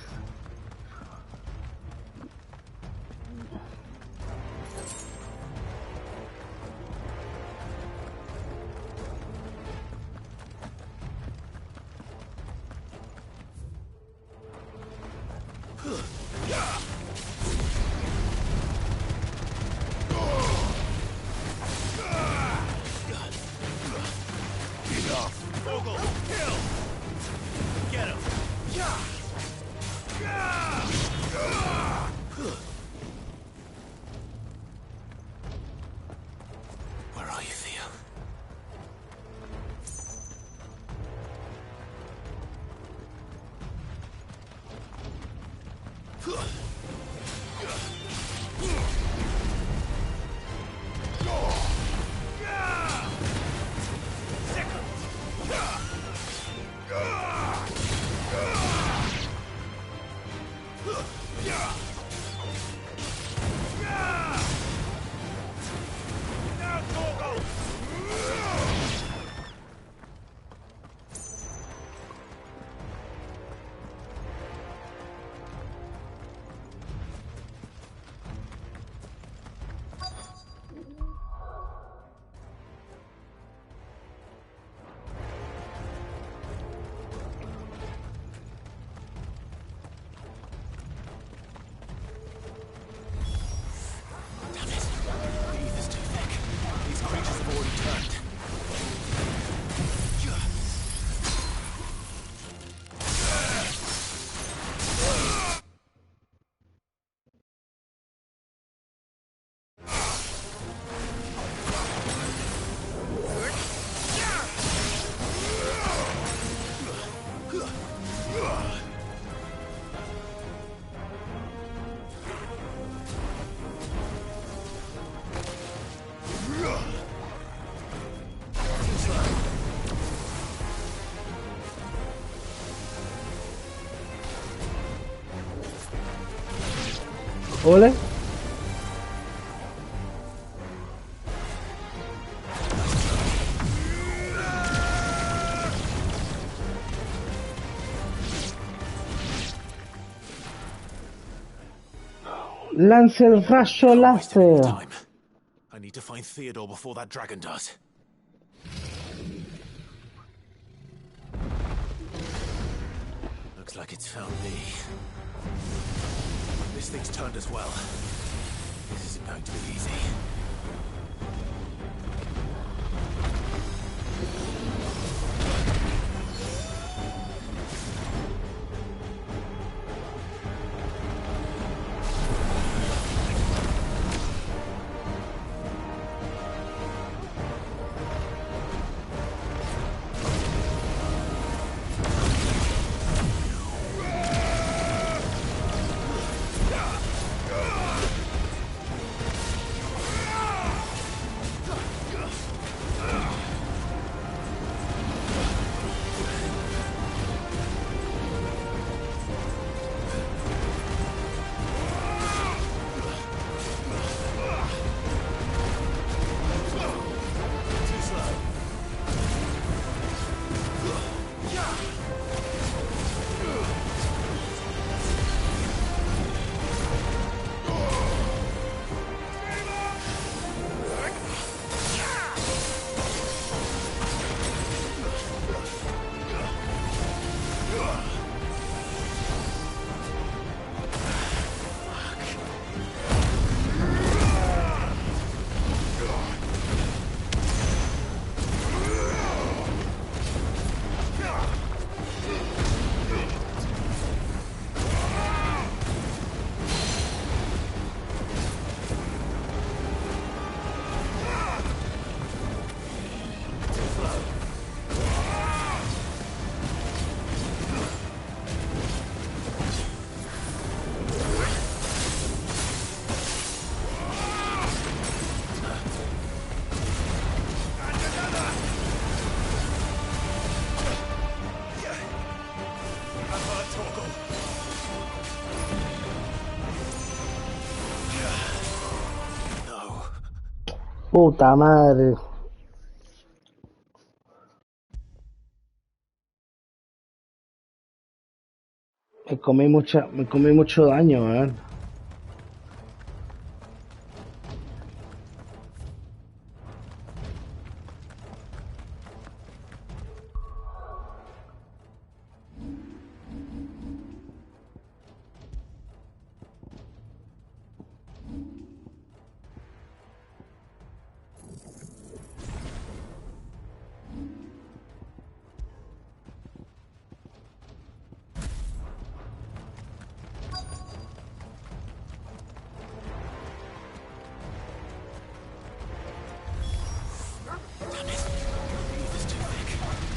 Ole. Lance el rayo láser. I need to find Theodore before that dragon does. Looks like it's found me. This thing's turned as well. This isn't going to be easy. Puta madre. Me comí mucho daño, man.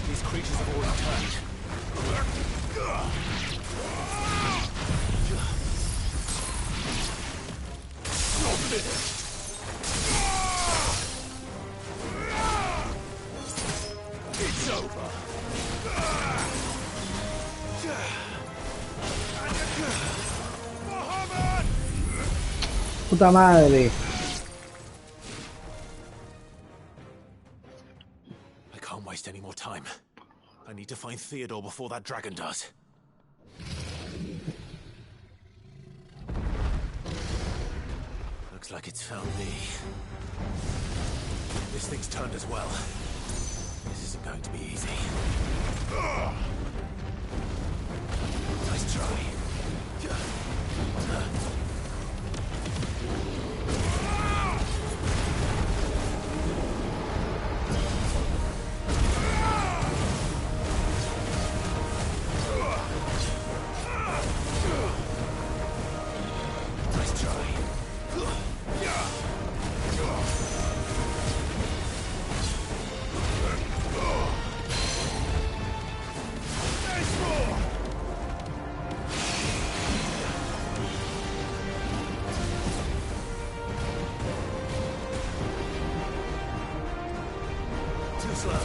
These creatures have already turned. It's over. Puta madre. I can't waste any more time. I need to find Theodore before that dragon does. Looks like it's found me. This thing's turned as well. This isn't going to be easy. Nice try. Too slow.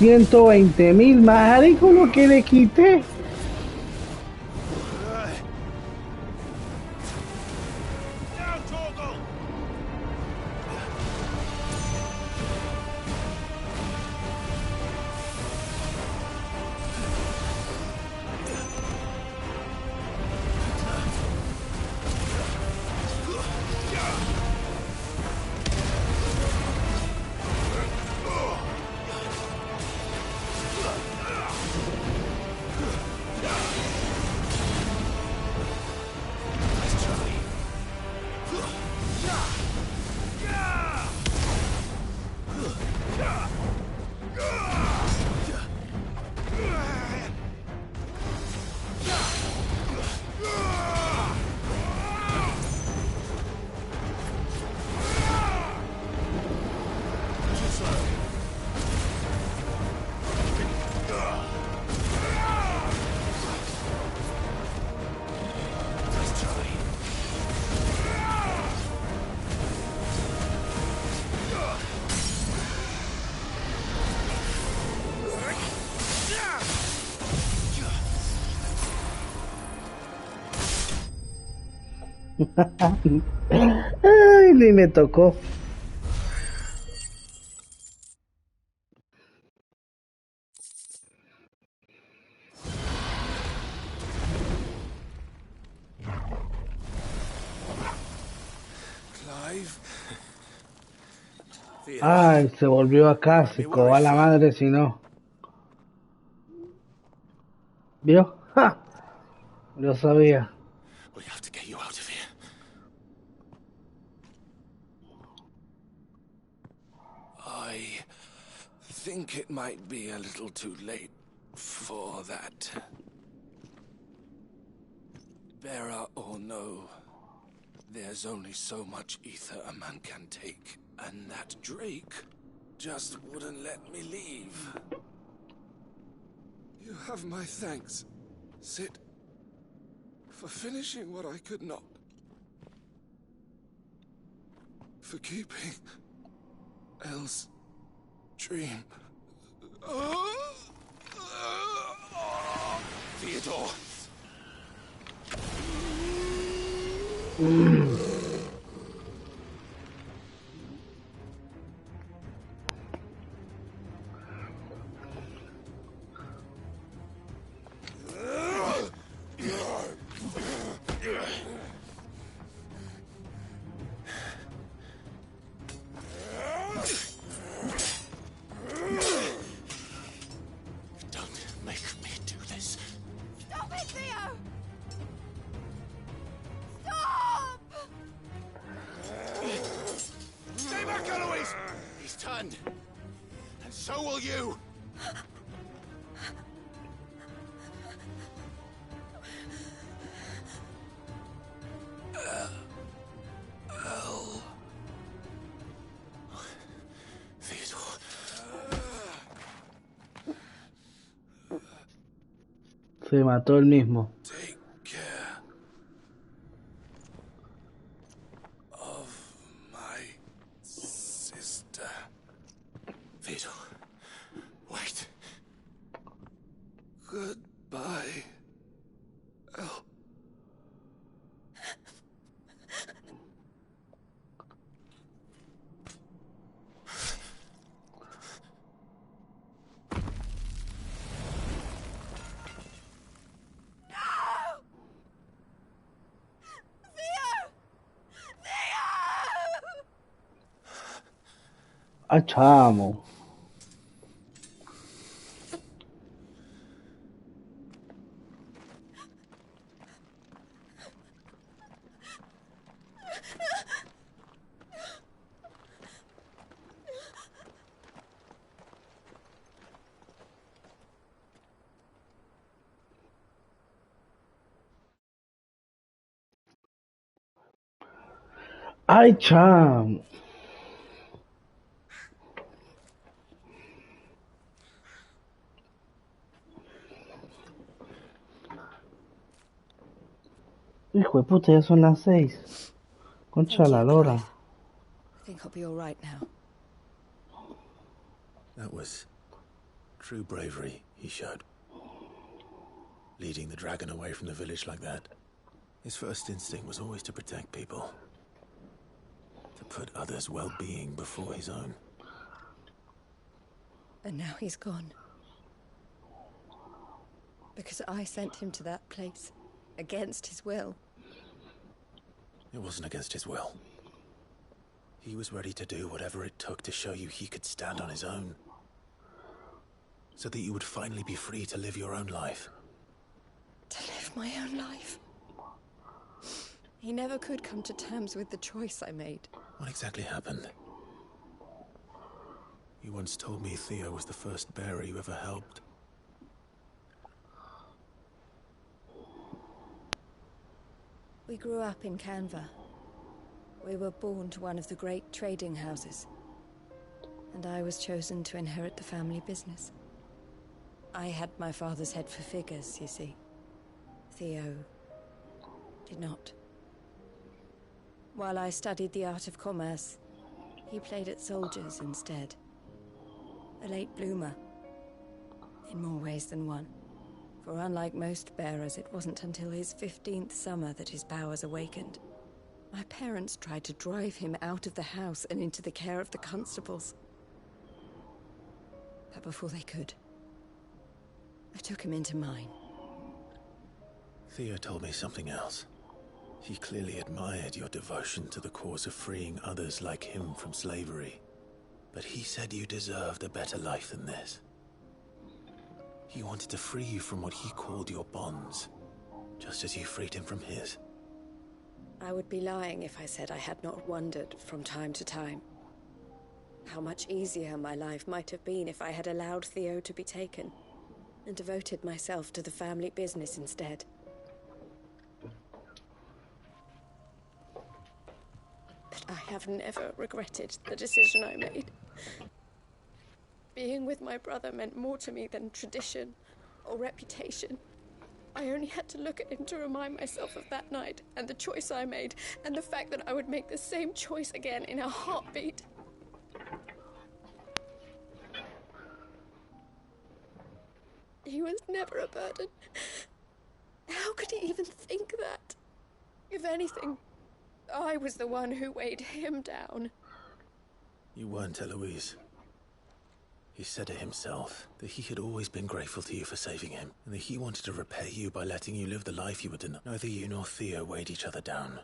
$120,000 marico lo que le quité. Ay, ni me tocó. Ay, se volvió acá, se coba la madre si no. ¿Vio? ¡Ja! Lo sabía. We have to get you out of here. I think it might be a little too late for that. Bearer or no, there's only so much ether a man can take, and that Drake just wouldn't let me leave. You have my thanks, Sid, for finishing what I could not. For keeping Elle's dream. Theodore! Don't make me do this. Stop it, Theo! Stop! Stay back, Eloise! He's turned. And so will you. Theodore. Se mató él mismo. Take care of my sister. Theodore, wait. Goodbye, Elle. Ah, chamo. Ay, chamo. Hijo de puta, ya son las 6. Concha la lora. I think I'll be all right now. That was true bravery he showed. Leading the dragon away from the village like that. His first instinct was always to protect people. To put others' well-being before his own. And now he's gone. Because I sent him to that place. Against his will. It wasn't against his will. He was ready to do whatever it took to show you he could stand on his own. So that you would finally be free to live your own life. To live my own life. He never could come to terms with the choice I made. What exactly happened? You once told me Theo was the first bearer you ever helped. We grew up in Canva. We were born to one of the great trading houses. And I was chosen to inherit the family business. I had my father's head for figures, you see. Theo did not. While I studied the art of commerce, he played at soldiers instead. A late bloomer. In more ways than one. For unlike most bearers, it wasn't until his 15th summer that his powers awakened. My parents tried to drive him out of the house and into the care of the constables. But before they could, I took him into mine. Theo told me something else. He clearly admired your devotion to the cause of freeing others like him from slavery. But he said you deserved a better life than this. He wanted to free you from what he called your bonds, just as you freed him from his. I would be lying if I said I had not wondered from time to time how much easier my life might have been if I had allowed Theo to be taken and devoted myself to the family business instead. But I have never regretted the decision I made. Being with my brother meant more to me than tradition or reputation. I only had to look at him to remind myself of that night and the choice I made and the fact that I would make the same choice again in a heartbeat. He was never a burden. How could he even think that? If anything, I was the one who weighed him down. You weren't, Eloise. He said it himself, that he had always been grateful to you for saving him, and that he wanted to repay you by letting you live the life you were denied. Neither you nor Theo weighed each other down.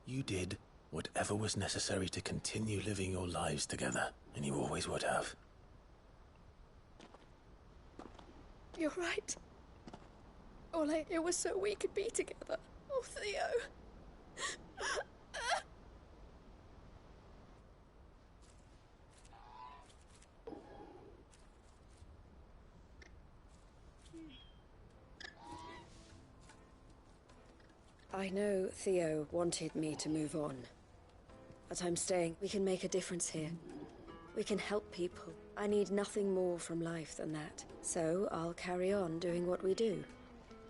You did whatever was necessary to continue living your lives together, and you always would have. You're right. All I did was so we could be together. Oh, Theo. I know Theo wanted me to move on, but I'm staying. We can make a difference here. We can help people. I need nothing more from life than that. So I'll carry on doing what we do,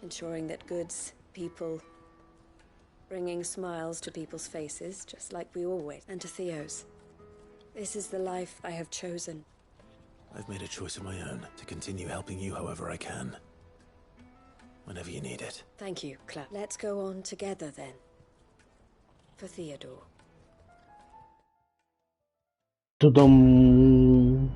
ensuring that goods, people, bringing smiles to people's faces, just like we always, and to Theo's. This is the life I have chosen. I've made a choice of my own, to continue helping you however I can. Whenever you need it. Thank you, Claire. Let's go on together then. For Theodore. Tudum.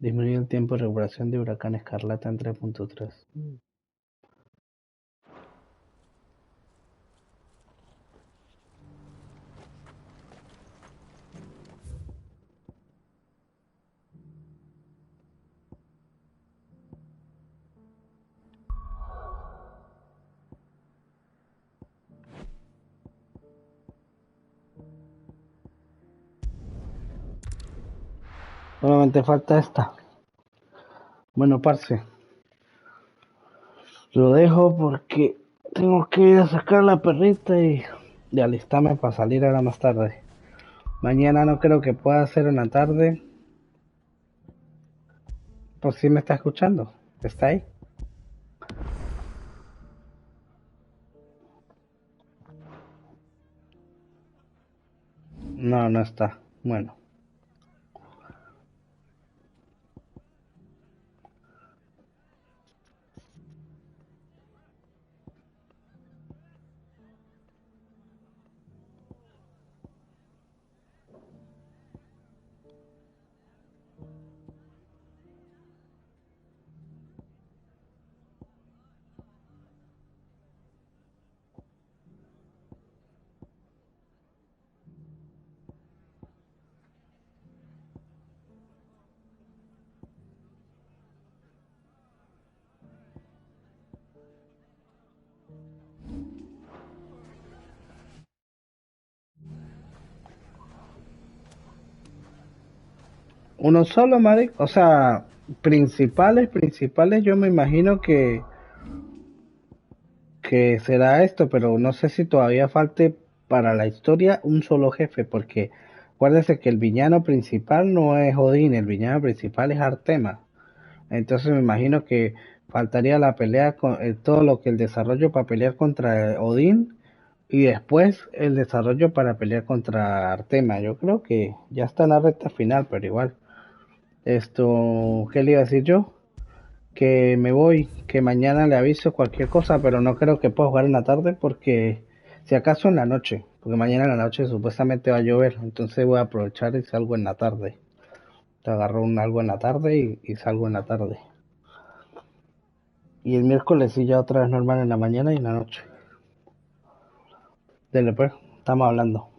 Disminuye el tiempo de recuperación de huracán escarlata en 3.3. Solamente falta esta. Bueno, parce. Lo dejo porque tengo que ir a sacar a la perrita y alistarme para salir ahora más tarde. Mañana no creo que pueda hacer en la tarde. Por si me está escuchando. ¿Está ahí? No, no está. Bueno. Uno solo, marico. O sea, principales, yo me imagino que será esto, pero no sé si todavía falte para la historia un solo jefe, porque acuérdese que el villano principal no es Odín, el villano principal es Artema. Entonces me imagino que faltaría la pelea con todo lo que el desarrollo para pelear contra Odín y después el desarrollo para pelear contra Artema. Yo creo que ya está en la recta final, pero igual. Esto, ¿qué le iba a decir yo? Que me voy, que mañana le aviso cualquier cosa, pero no creo que pueda jugar en la tarde porque si acaso en la noche, porque mañana en la noche supuestamente va a llover, entonces voy a aprovechar y salgo en la tarde. Te agarro algo en la tarde y salgo en la tarde. Y el miércoles sí ya otra vez normal en la mañana y en la noche. Dele pues, estamos hablando.